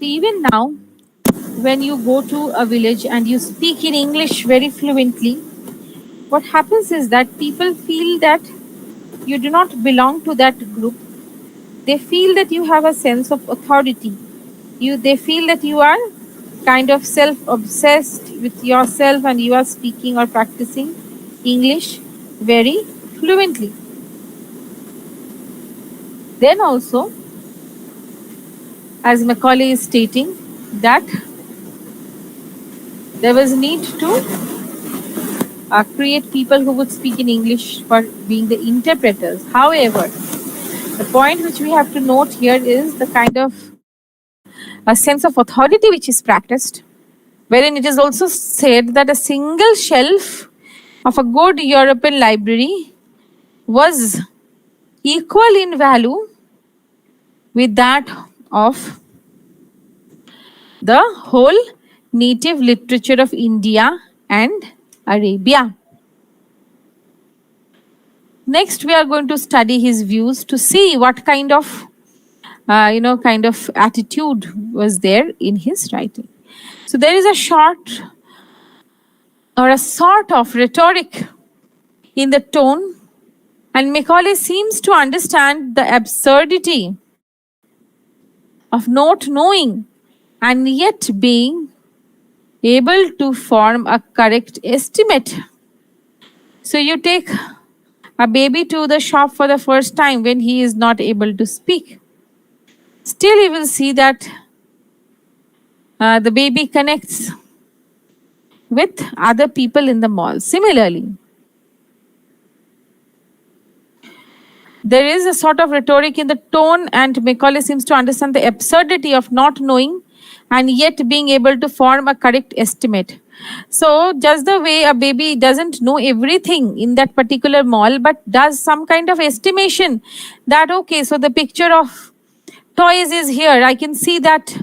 Speaker 1: Even now, when you go to a village and you speak in English very fluently, what happens is that people feel that you do not belong to that group. They feel that you have a sense of authority. They feel that you are kind of self-obsessed with yourself and you are speaking or practicing English very fluently. Then also, as Macaulay is stating, that there was need to create people who would speak in English for being the interpreters. However, the point which we have to note here is the kind of a sense of authority which is practiced, wherein it is also said that a single shelf of a good European library was equal in value with that of the whole native literature of India and Arabia. Next, we are going to study his views to see what kind of attitude was there in his writing. So there is a short or a sort of rhetoric in the tone, and Macaulay seems to understand the absurdity of not knowing and yet being able to form a correct estimate. So you take a baby to the shop for the first time when he is not able to speak. Still, you will see that the baby connects with other people in the mall. Similarly, there is a sort of rhetoric in the tone, and Macaulay seems to understand the absurdity of not knowing and yet being able to form a correct estimate. So just the way a baby doesn't know everything in that particular mall, but does some kind of estimation that, okay, so the picture of toys is here. I can see that,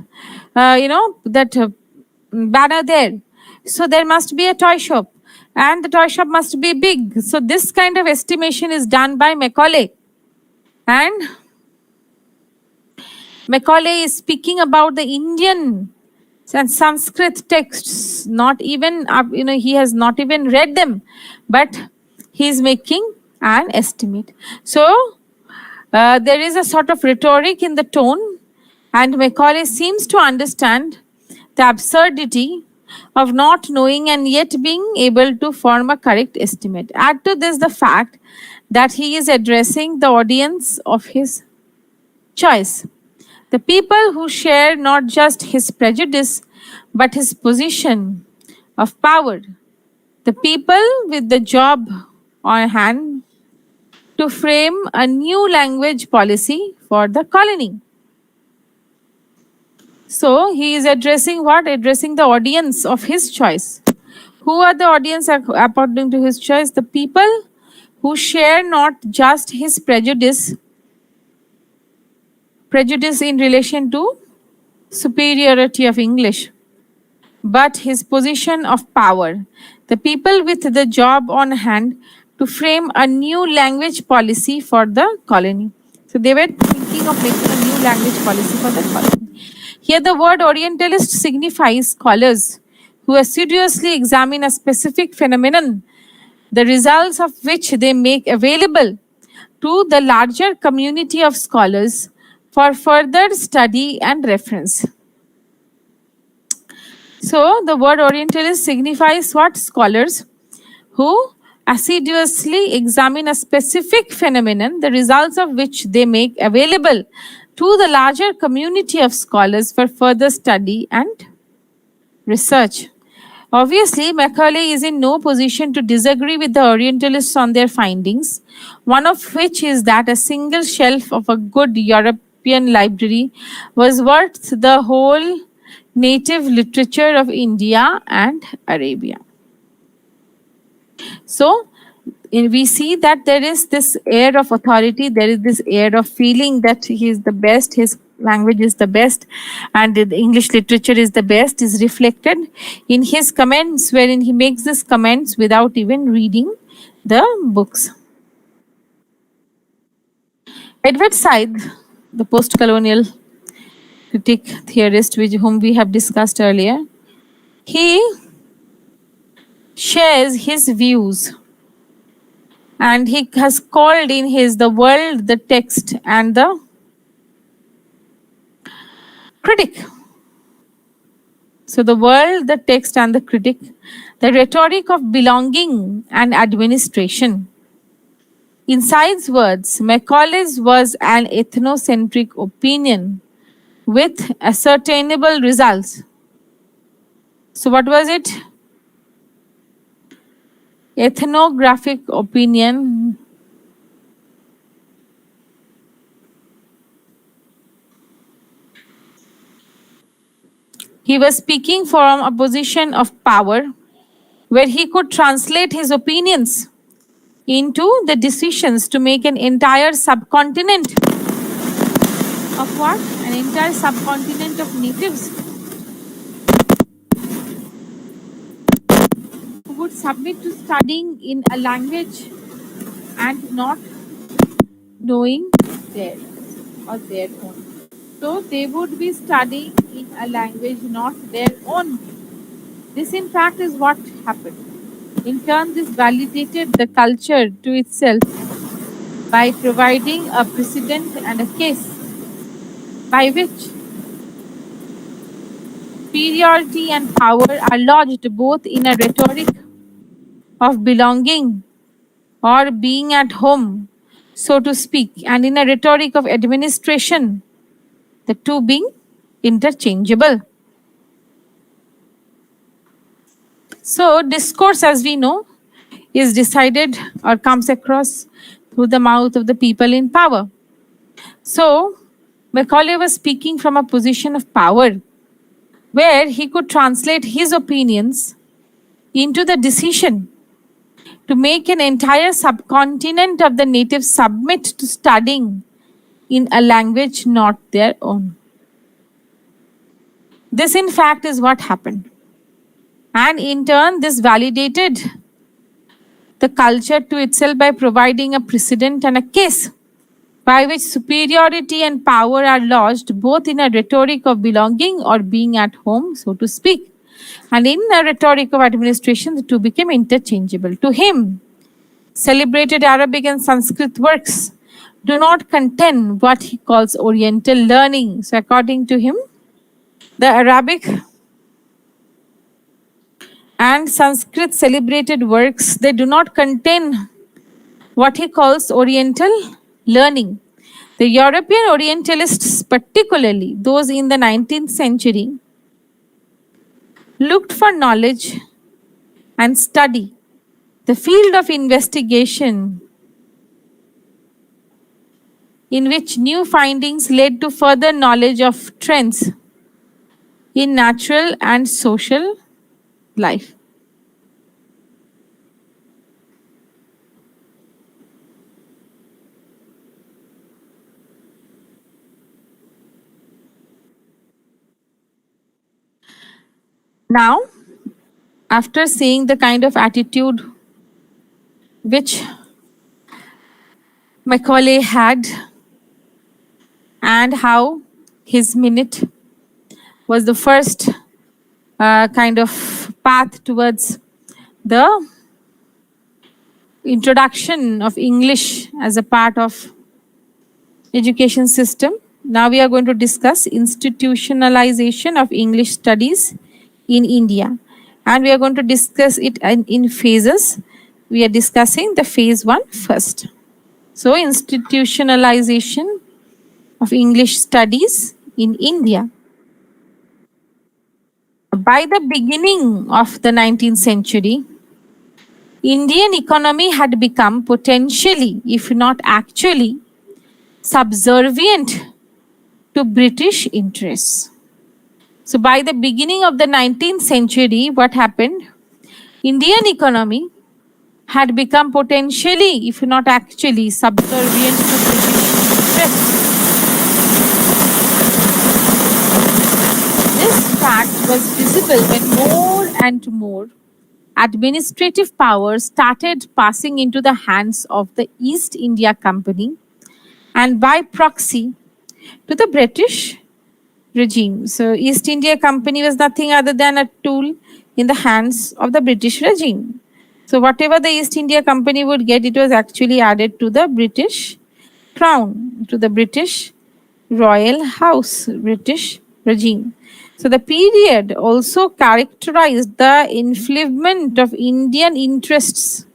Speaker 1: banner there. So there must be a toy shop, and the toy shop must be big. So this kind of estimation is done by Macaulay. And Macaulay is speaking about the Indian and Sanskrit texts, not even, he has not even read them, but he is making an estimate. So There is a sort of rhetoric in the tone, and Macaulay seems to understand the absurdity of not knowing and yet being able to form a correct estimate. Add to this the fact that he is addressing the audience of his choice, the people who share not just his prejudice but his position of power, the people with the job on hand to frame a new language policy for the colony. So he is addressing what? Addressing the audience of his choice. Who are the audience according to his choice? The people who share not just his prejudice in relation to superiority of English, but his position of power. The people with the job on hand to frame a new language policy for the colony. So they were thinking of making a new language policy for the colony. Here the word Orientalist signifies scholars who assiduously examine a specific phenomenon, the results of which they make available to the larger community of scholars for further study and reference. So the word Orientalist signifies what? Scholars who assiduously examine a specific phenomenon, the results of which they make available to the larger community of scholars for further study and research. Obviously, Macaulay is in no position to disagree with the Orientalists on their findings, one of which is that a single shelf of a good European library was worth the whole native literature of India and Arabia. So, we see that there is this air of authority, there is this air of feeling that he is the best, his language is the best, and the English literature is the best, is reflected in his comments, wherein he makes these comments without even reading the books. Edward Said, the post-colonial critic theorist with whom we have discussed earlier, he shares his views, and he has called in his The World, the Text, and the Critic. So the world, the text, and the critic, the rhetoric of belonging and administration. In Said's words, Macaulay's was an ethnocentric opinion with ascertainable results. So what was it? Ethnographic opinion. He was speaking from a position of power where he could translate his opinions into the decisions to make an entire subcontinent of what? An entire subcontinent of natives who would submit to studying in a language and not knowing theirs or their own. So they would be studying in a language not their own. This in fact is what happened. In turn, this validated the culture to itself by providing a precedent and a case by which superiority and power are lodged both in a rhetoric of belonging or being at home, so to speak, and in a rhetoric of administration, the two being interchangeable. So, discourse, as we know, is decided or comes across through the mouth of the people in power. So, Macaulay was speaking from a position of power where he could translate his opinions into the decision to make an entire subcontinent of the natives submit to studying in a language not their own. This, in fact, is what happened. And in turn, this validated the culture to itself by providing a precedent and a case by which superiority and power are lodged both in a rhetoric of belonging or being at home, so to speak, and in a rhetoric of administration, the two became interchangeable. To him, celebrated Arabic and Sanskrit works do not contain what he calls Oriental learning. So, according to him, the Arabic and Sanskrit celebrated works, they do not contain what he calls Oriental learning. The European Orientalists, particularly those in the 19th century, looked for knowledge and study, the field of investigation in which new findings led to further knowledge of trends in natural and social life. Now, after seeing the kind of attitude which Macaulay had and how his minute was the first kind of path towards the introduction of English as a part of education system. Now we are going to discuss institutionalization of English studies in India. And we are going to discuss it in phases. We are discussing the phase 1 first. So, institutionalization of English studies in India. By the beginning of the 19th century, Indian economy had become potentially, if not actually, subservient to British interests. So by the beginning of the 19th century, what happened? Indian economy had become potentially, if not actually, subservient to British interests. This fact was visible when more and more administrative power started passing into the hands of the East India Company and by proxy to the British regime. So East India Company was nothing other than a tool in the hands of the British regime. So whatever the East India Company would get, it was actually added to the British crown, to the British royal house, British regime. So the period also characterized the enflevement of Indian interests,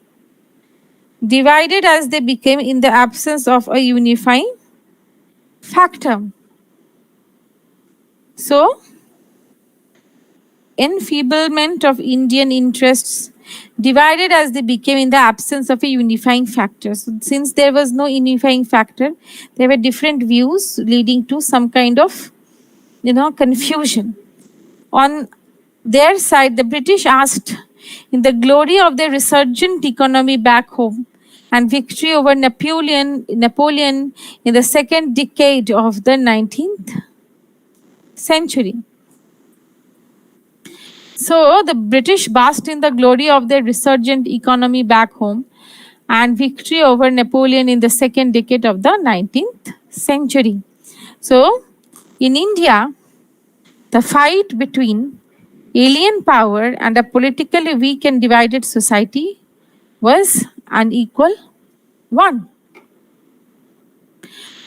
Speaker 1: divided as they became in the absence of a unifying factor. So, enfeeblement of Indian interests, divided as they became in the absence of a unifying factor. So, since there was no unifying factor, there were different views leading to some kind of, confusion. On their side, the British asked, in the glory of their resurgent economy back home and victory over Napoleon in the second decade of the 19th century. So the British basked in the glory of their resurgent economy back home and victory over Napoleon in the second decade of the 19th century. So in India, the fight between alien power and a politically weak and divided society was an equal one.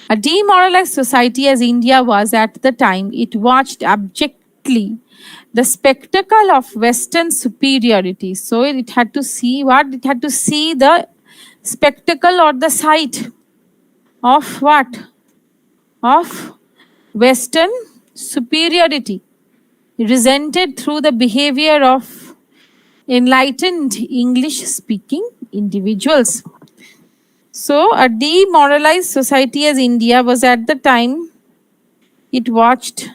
Speaker 1: A demoralized society as India was at the time, it watched abjectly the spectacle of Western superiority. So it had to see what? It had to see the spectacle or the sight of what? Of Western superiority, resented through the behavior of enlightened English-speaking individuals. So a demoralized society as India was at the time, it watched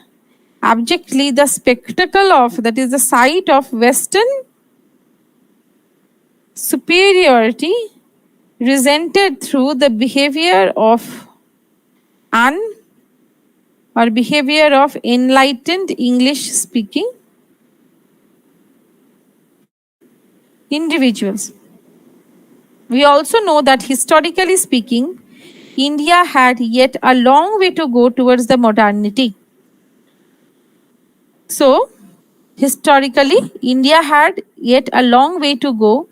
Speaker 1: abjectly the spectacle of, that is the sight of Western superiority resented through the behavior of behavior of enlightened English speaking individuals. We also know that historically speaking, India had yet a long way to go towards the modernity. So, historically, India had yet a long way to go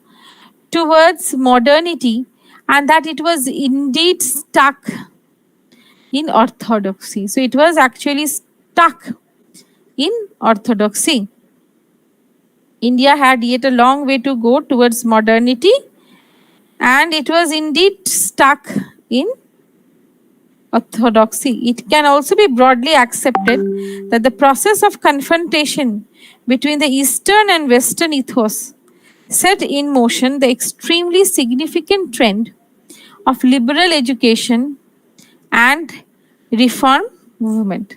Speaker 1: towards modernity and that it was indeed stuck in orthodoxy. So it was actually stuck in orthodoxy. India had yet a long way to go towards modernity, and it was indeed stuck in orthodoxy. It can also be broadly accepted that the process of confrontation between the Eastern and Western ethos set in motion the extremely significant trend of liberal education and reform movement.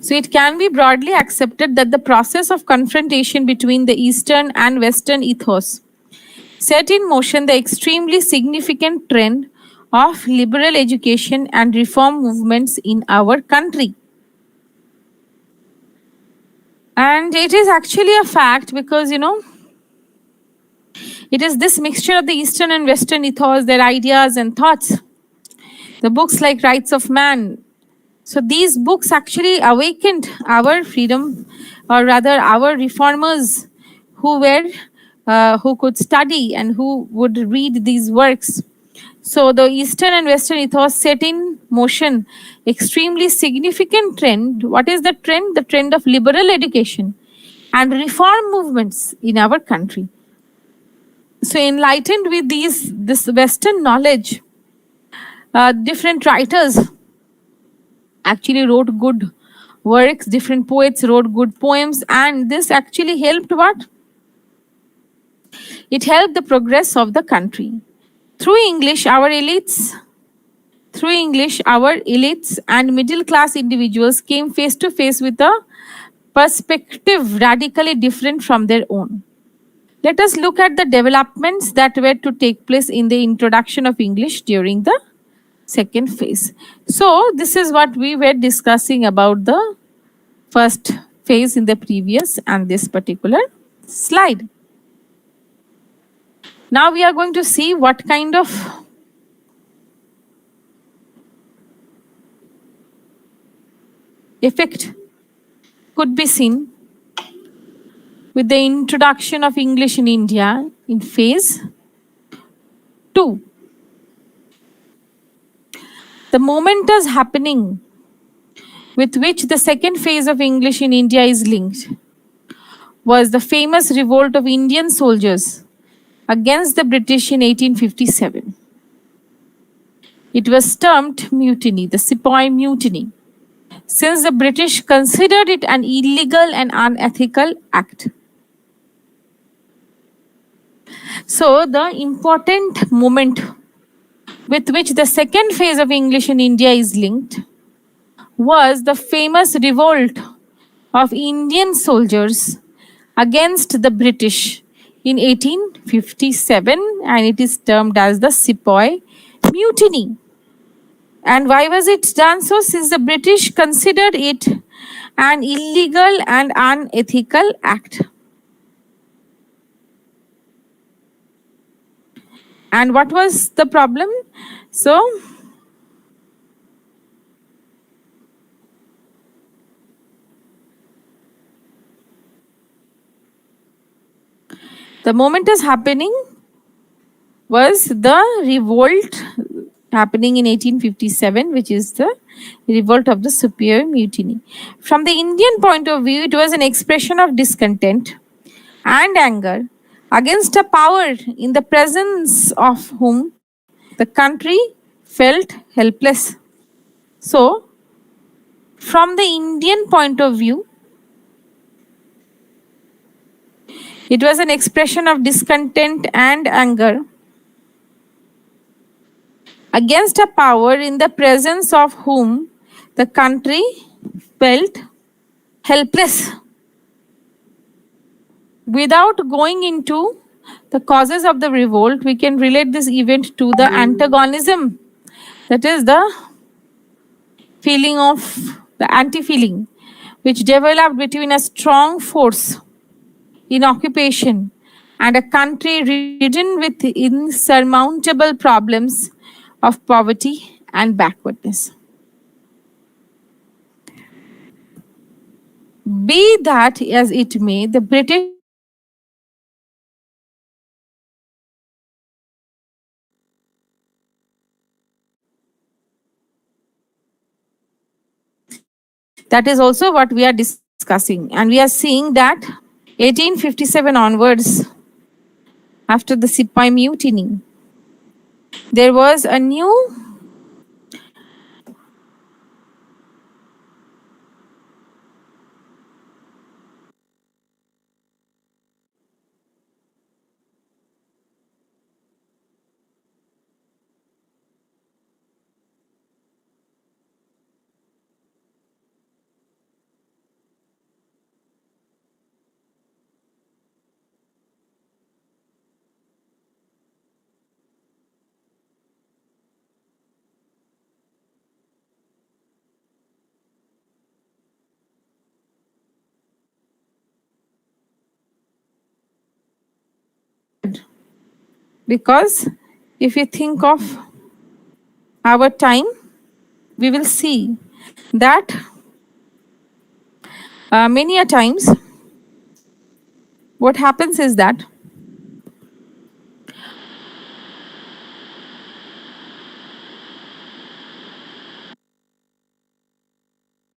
Speaker 1: So it can be broadly accepted that the process of confrontation between the Eastern and Western ethos set in motion the extremely significant trend of liberal education and reform movements in our country. And it is actually a fact because, it is this mixture of the Eastern and Western ethos, their ideas and thoughts. The books like Rights of Man. So these books actually awakened our freedom, or rather our reformers who could study and who would read these works. So the Eastern and Western ethos set in motion extremely significant trend. What is the trend? The trend of liberal education and reform movements in our country. So enlightened with this Western knowledge, different writers actually wrote good works, different poets wrote good poems, and this actually helped what? It helped the progress of the country. Through English, our elites and middle class individuals came face to face with a perspective radically different from their own. Let us look at the developments that were to take place in the introduction of English during the second phase. So, this is what we were discussing about the first phase in the previous and this particular slide. Now we are going to see what kind of effect could be seen with the introduction of English in India in phase 2. The momentous happening with which the second phase of English in India is linked was the famous revolt of Indian soldiers against the British in 1857. It was termed mutiny, the Sepoy Mutiny, since the British considered it an illegal and unethical act. So, the important moment with which the second phase of English in India is linked was the famous revolt of Indian soldiers against the British in 1857, and it is termed as the Sepoy Mutiny. And why was it done so? Since the British considered it an illegal and unethical act. And what was the problem? So, the momentous happening was the revolt happening in 1857, which is the revolt of the Sepoy Mutiny. From the Indian point of view, it was an expression of discontent and anger against a power in the presence of whom the country felt helpless. So, from the Indian point of view, it was an expression of discontent and anger against a power in the presence of whom the country felt helpless. Without going into the causes of the revolt, we can relate this event to the antagonism, that is the feeling of the anti-feeling, which developed between a strong force in occupation and a country ridden with insurmountable problems of poverty and backwardness. Be that as it may, the British that is also what we are discussing. And we are seeing that 1857 onwards, after the Sepoy Mutiny, there was a new because if you think of our time, we will see that many a times what happens is that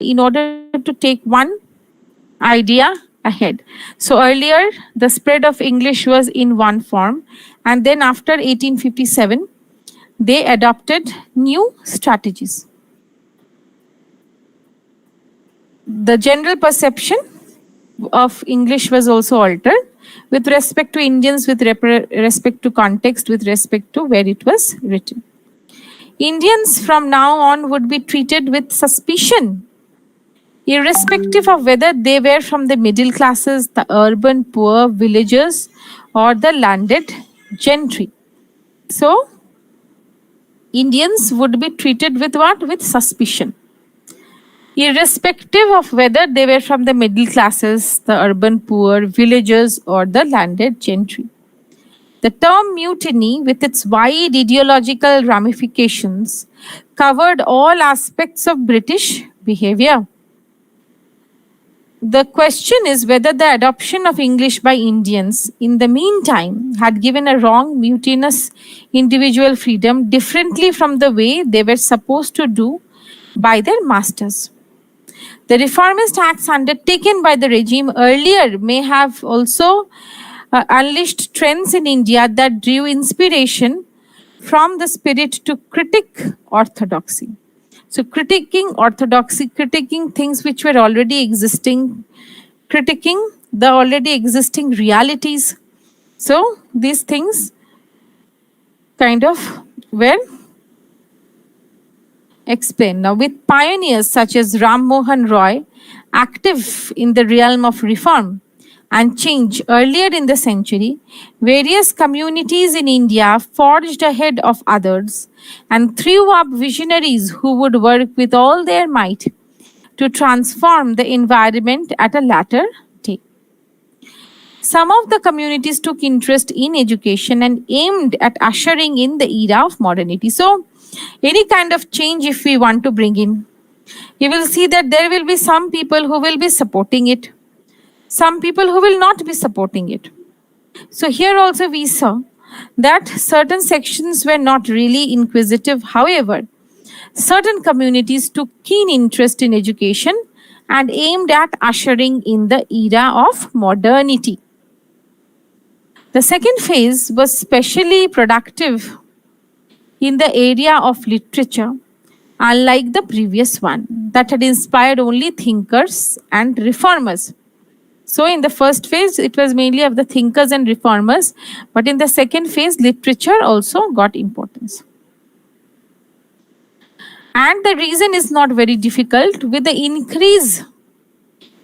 Speaker 1: in order to take one idea ahead. So earlier, the spread of English was in one form, and then after 1857, they adopted new strategies. The general perception of English was also altered with respect to Indians, with respect to context, with respect to where it was written. Indians from now on would be treated with suspicion, irrespective of whether they were from the middle classes, the urban poor villagers, or the landed gentry. So, Indians would be treated with what? With suspicion, irrespective of whether they were from the middle classes, the urban poor villagers, or the landed gentry. The term mutiny, with its wide ideological ramifications, covered all aspects of British behavior. The question is whether the adoption of English by Indians in the meantime had given a wrong, mutinous individual freedom differently from the way they were supposed to do by their masters. The reformist acts undertaken by the regime earlier may have also unleashed trends in India that drew inspiration from the spirit to critique orthodoxy. So, critiquing orthodoxy, critiquing things which were already existing, critiquing the already existing realities. So, these things kind of were explained. Now, with pioneers such as Ram Mohan Roy active in the realm of reform and change earlier in the century, various communities in India forged ahead of others and threw up visionaries who would work with all their might to transform the environment at a later date. Some of the communities took interest in education and aimed at ushering in the era of modernity. So, any kind of change, if we want to bring in, you will see that there will be some people who will be supporting it, some people who will not be supporting it. So, here also we saw that certain sections were not really inquisitive. However, certain communities took keen interest in education and aimed at ushering in the era of modernity. The second phase was specially productive in the area of literature, unlike the previous one that had inspired only thinkers and reformers. So, in the first phase, it was mainly of the thinkers and reformers, but in the second phase, literature also got importance. And the reason is not very difficult. With the increase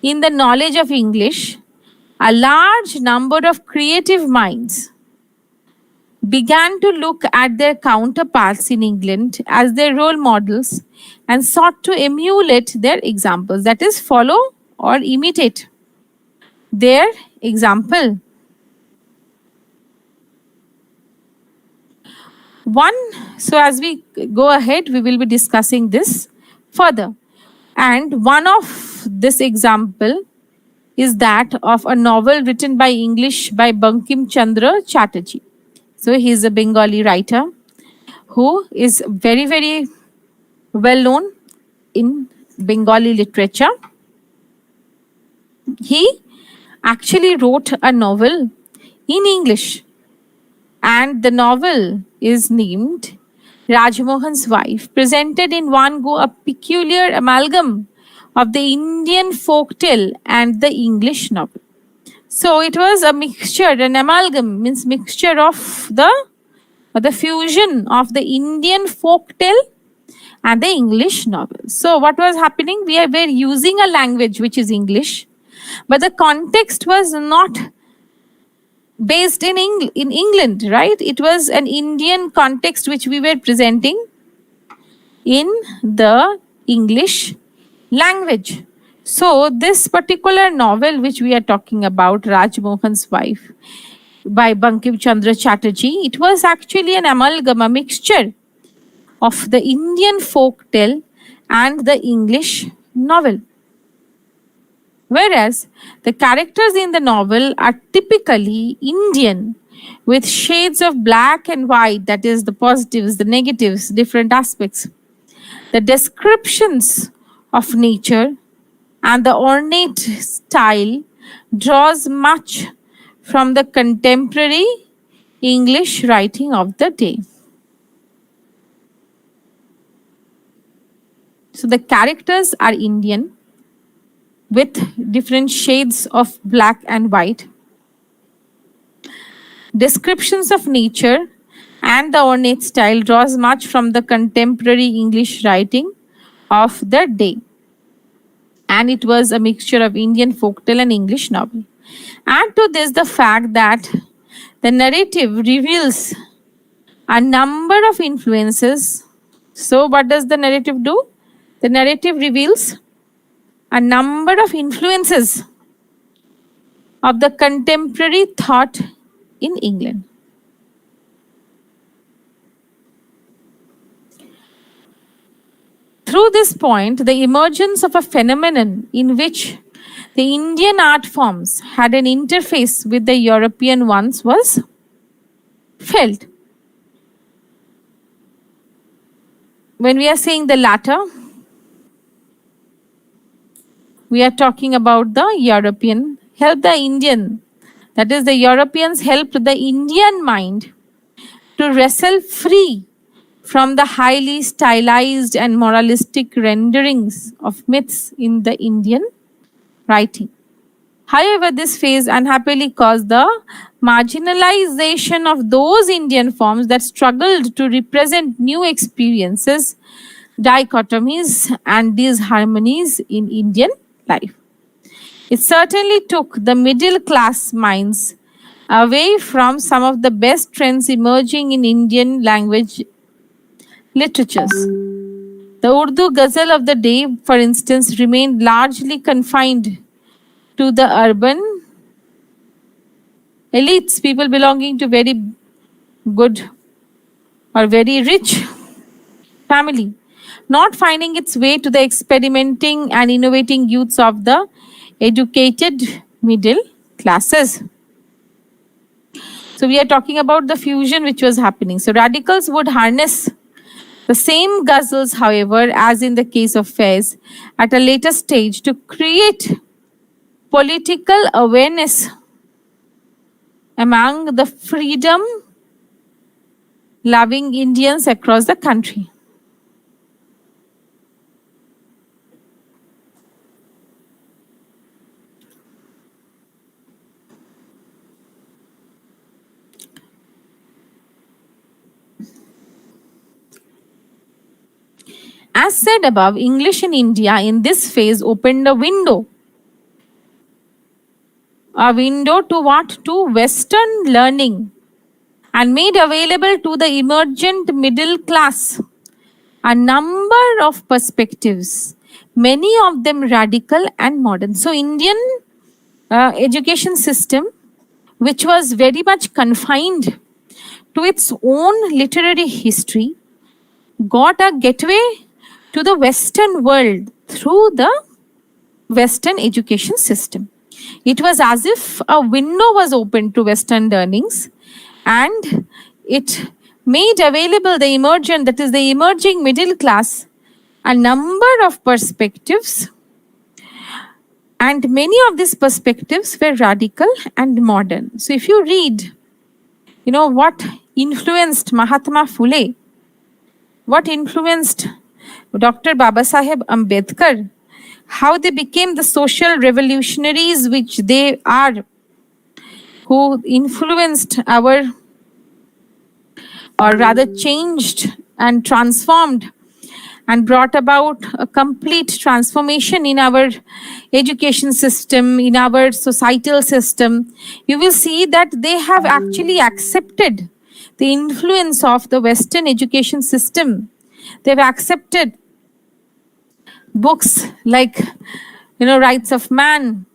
Speaker 1: in the knowledge of English, a large number of creative minds began to look at their counterparts in England as their role models and sought to emulate their examples, that is, follow or imitate their example. One, so as we go ahead, we will be discussing this further. And one of this example is that of a novel written by Bankim Chandra Chatterjee. So he is a Bengali writer who is very, very well known in Bengali literature. He actually wrote a novel in English, and the novel is named Rajmohan's Wife, presented in one go a peculiar amalgam of the Indian folktale and the English novel. So it was a mixture, an amalgam means mixture of the fusion of the Indian folktale and the English novel. So what was happening? Were using a language which is English, but the context was not based in England, right? It was an Indian context which we were presenting in the English language. So this particular novel which we are talking about, Rajmohan's Wife by Bankim Chandra Chatterjee, it was actually an amalgam, a mixture of the Indian folk tale and the English novel. Whereas the characters in the novel are typically Indian with shades of black and white, that is, the positives, the negatives, different aspects. The descriptions of nature and the ornate style draws much from the contemporary English writing of the day. So the characters are Indian with different shades of black and white. Descriptions of nature and the ornate style draws much from the contemporary English writing of the day. And it was a mixture of Indian folktale and English novel. Add to this the fact that the narrative reveals a number of influences. So what does the narrative do? The narrative reveals a number of influences of the contemporary thought in England. Through this point, the emergence of a phenomenon in which the Indian art forms had an interface with the European ones was felt. When we are saying the latter, we are talking about the European, help the Indian. That is, the Europeans helped the Indian mind to wrestle free from the highly stylized and moralistic renderings of myths in the Indian writing. However, this phase unhappily caused the marginalization of those Indian forms that struggled to represent new experiences, dichotomies, and disharmonies in Indian life. It certainly took the middle class minds away from some of the best trends emerging in Indian language literatures. The Urdu ghazal of the day, for instance, remained largely confined to the urban elites, people belonging to very good or very rich family, not finding its way to the experimenting and innovating youths of the educated middle classes. So we are talking about the fusion which was happening. So radicals would harness the same ghazals, however, as in the case of Fez, at a later stage to create political awareness among the freedom-loving Indians across the country. As said above, English in India in this phase opened a window. A window to what? To Western learning, and made available to the emergent middle class a number of perspectives, many of them radical and modern. So Indian education system, which was very much confined to its own literary history, got a gateway to the Western world through the Western education system. It was as if a window was opened to Western learnings, and it made available the emergent, that is the emerging middle class, a number of perspectives, and many of these perspectives were radical and modern. So if you read, what influenced Mahatma Phule, what influenced Dr. Babasaheb Ambedkar, how they became the social revolutionaries which they are, who influenced our, or rather changed and transformed and brought about a complete transformation in our education system, in our societal system, you will see that they have actually accepted the influence of the Western education system. They've accepted books like, Rights of Man,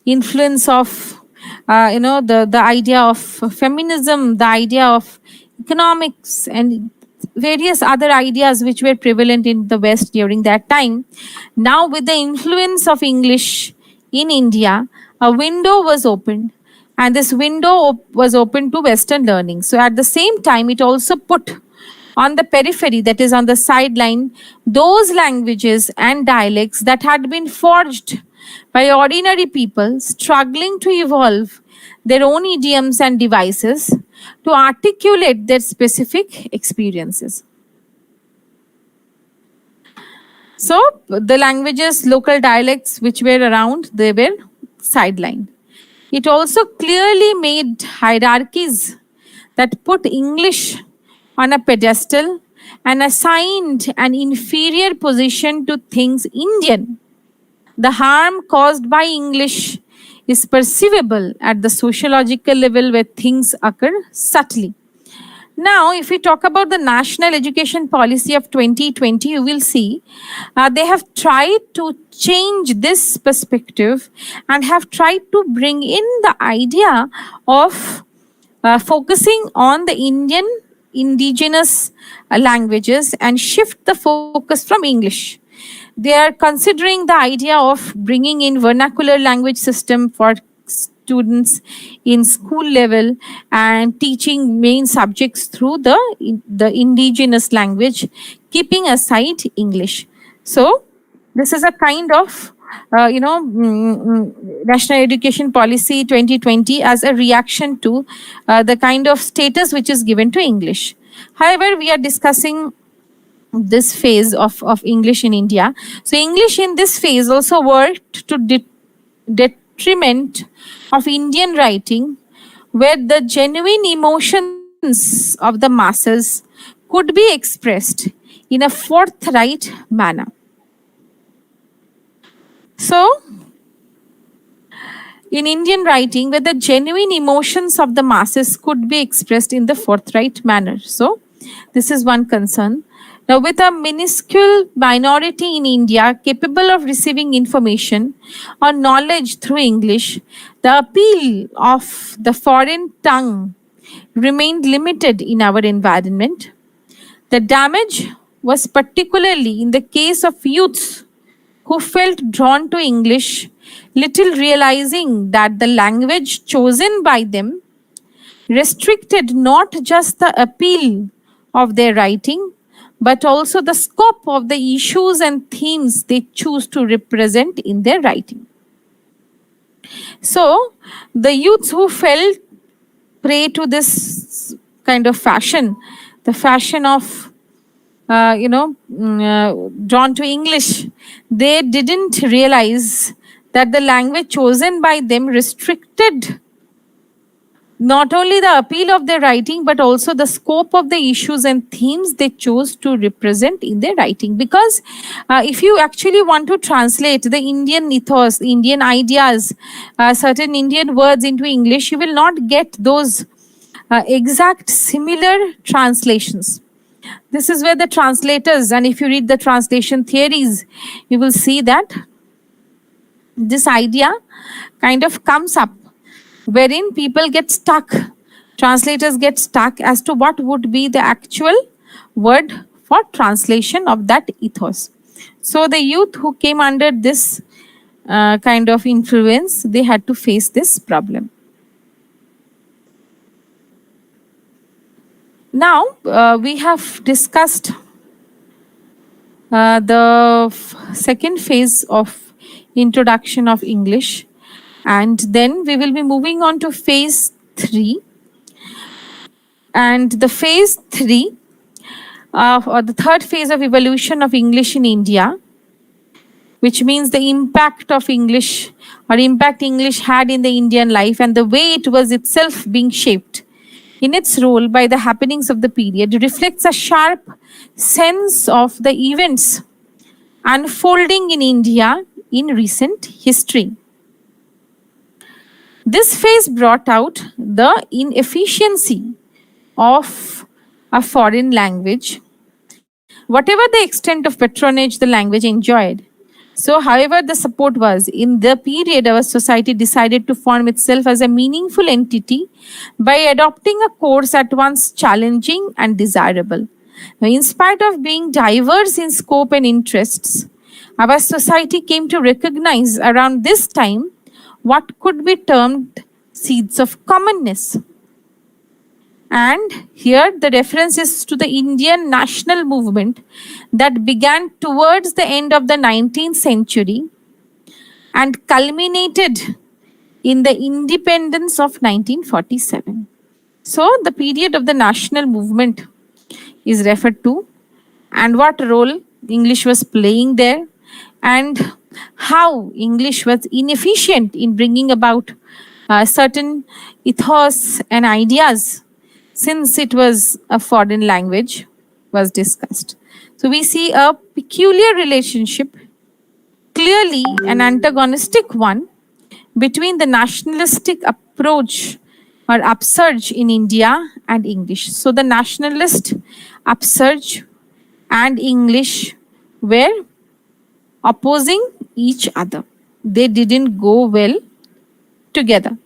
Speaker 1: influence of, the idea of feminism, the idea of economics, and various other ideas which were prevalent in the West during that time. Now, with the influence of English in India, a window was opened, and this window was open to Western learning. So, at the same time, it also put on the periphery, that is on the sideline, those languages and dialects that had been forged by ordinary people struggling to evolve their own idioms and devices to articulate their specific experiences. So the languages, local dialects which were around, they were sidelined. It also clearly made hierarchies that put English on a pedestal and assigned an inferior position to things Indian. The harm caused by English is perceivable at the sociological level where things occur subtly. Now, if we talk about the National Education Policy of 2020, you will see they have tried to change this perspective and have tried to bring in the idea of focusing on the indigenous languages and shift the focus from English. They are considering the idea of bringing in vernacular language system for students in school level and teaching main subjects through the indigenous language, keeping aside English. So this is a kind of National Education Policy 2020 as a reaction to the kind of status which is given to English. However, we are discussing this phase of English in India. So English in this phase also worked to detriment of Indian writing, where the genuine emotions of the masses could be expressed in a forthright manner. So, in Indian writing, where the genuine emotions of the masses could be expressed in the forthright manner. So, this is one concern. Now, with a minuscule minority in India capable of receiving information or knowledge through English, the appeal of the foreign tongue remained limited in our environment. The damage was particularly in the case of youths who felt drawn to English, little realizing that the language chosen by them restricted not just the appeal of their writing, but also the scope of the issues and themes they choose to represent in their writing. So, the youths who fell prey to this kind of fashion, the fashion of, drawn to English, they didn't realize that the language chosen by them restricted not only the appeal of their writing, but also the scope of the issues and themes they chose to represent in their writing. Because if you actually want to translate the Indian ethos, Indian ideas, certain Indian words into English, you will not get those exact similar translations. This is where the translators, and if you read the translation theories, you will see that this idea kind of comes up, wherein people get stuck, translators get stuck as to what would be the actual word for translation of that ethos. So the youth who came under this kind of influence, they had to face this problem. Now, we have discussed the second phase of introduction of English, and then we will be moving on to phase 3. And the phase 3, or the third phase of evolution of English in India, which means the impact of English, or impact English had in the Indian life, and the way it was itself being shaped in its role by the happenings of the period, reflects a sharp sense of the events unfolding in India in recent history. This phase brought out the inefficiency of a foreign language, whatever the extent of patronage the language enjoyed. So, however the support was, in the period our society decided to form itself as a meaningful entity by adopting a course at once challenging and desirable. Now, in spite of being diverse in scope and interests, our society came to recognize around this time what could be termed seeds of commonness. And here the reference is to the Indian national movement that began towards the end of the 19th century and culminated in the independence of 1947. So the period of the national movement is referred to, and what role English was playing there, and how English was inefficient in bringing about certain ethos and ideas, since it was a foreign language, was discussed. So we see a peculiar relationship, clearly an antagonistic one, between the nationalistic approach or upsurge in India and English. So the nationalist upsurge and English were opposing each other. They didn't go well together.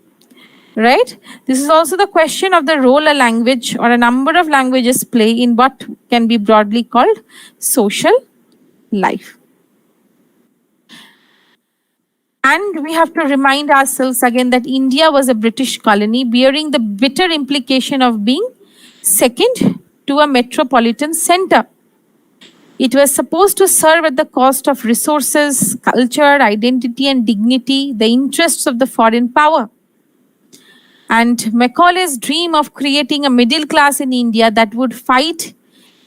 Speaker 1: Right? This is also the question of the role a language or a number of languages play in what can be broadly called social life. And we have to remind ourselves again that India was a British colony, bearing the bitter implication of being second to a metropolitan center. It was supposed to serve at the cost of resources, culture, identity, and dignity, the interests of the foreign power. And Macaulay's dream of creating a middle class in India that would fight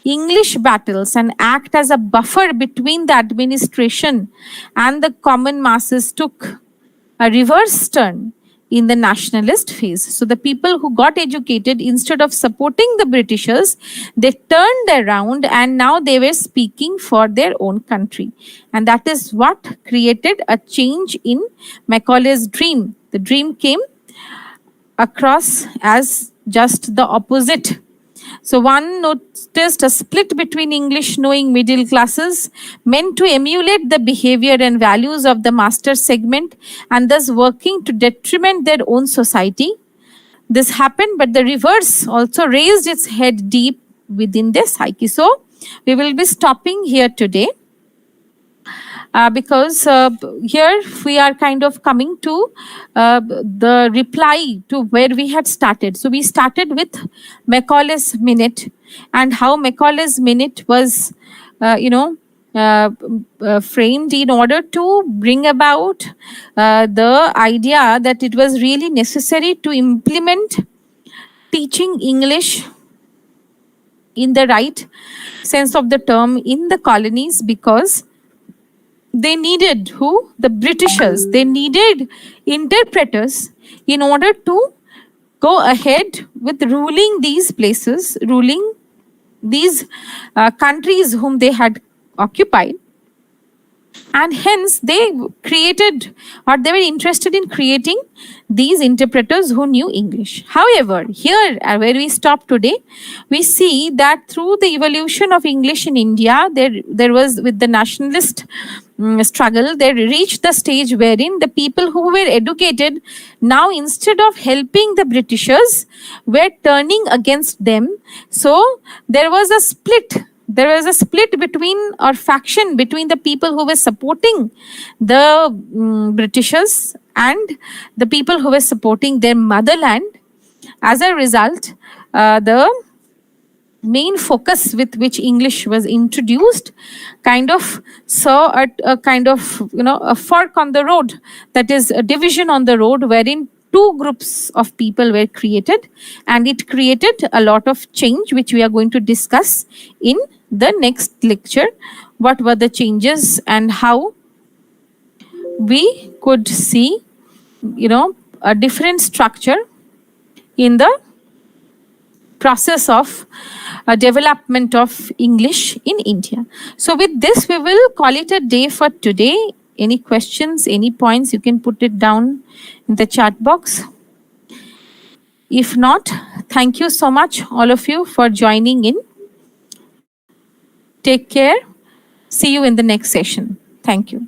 Speaker 1: English battles and act as a buffer between the administration and the common masses took a reverse turn in the nationalist phase. So the people who got educated, instead of supporting the Britishers, they turned around and now they were speaking for their own country. And that is what created a change in Macaulay's dream. The dream came across as just the opposite. So one noticed a split between English knowing middle classes meant to emulate the behavior and values of the master segment and thus working to detriment their own society. This happened, but the reverse also raised its head deep within their psyche. So we will be stopping here today. Because here we are kind of coming to the reply to where we had started. So we started with Macaulay's Minute and how Macaulay's Minute was, framed in order to bring about the idea that it was really necessary to implement teaching English in the right sense of the term in the colonies, because they needed who? The Britishers. They needed interpreters in order to go ahead with ruling these places, ruling these countries whom they had occupied. And hence they created, or they were interested in creating these interpreters who knew English. However, here where we stop today, we see that through the evolution of English in India, there was, with the nationalist struggle, they reached the stage wherein the people who were educated now, instead of helping the Britishers, were turning against them. So there was a split there was a split between, or faction between, the people who were supporting the Britishers and the people who were supporting their motherland. As a result, the main focus with which English was introduced kind of saw a kind of, a fork on the road, that is a division on the road, wherein two groups of people were created, and it created a lot of change, which we are going to discuss in the next lecture. What were the changes and how we could see, a different structure in the process of development of English in India. So with this, we will call it a day for today. Any questions, any points, you can put it down in the chat box. If not, thank you so much, all of you, for joining in. Take care. See you in the next session. Thank you.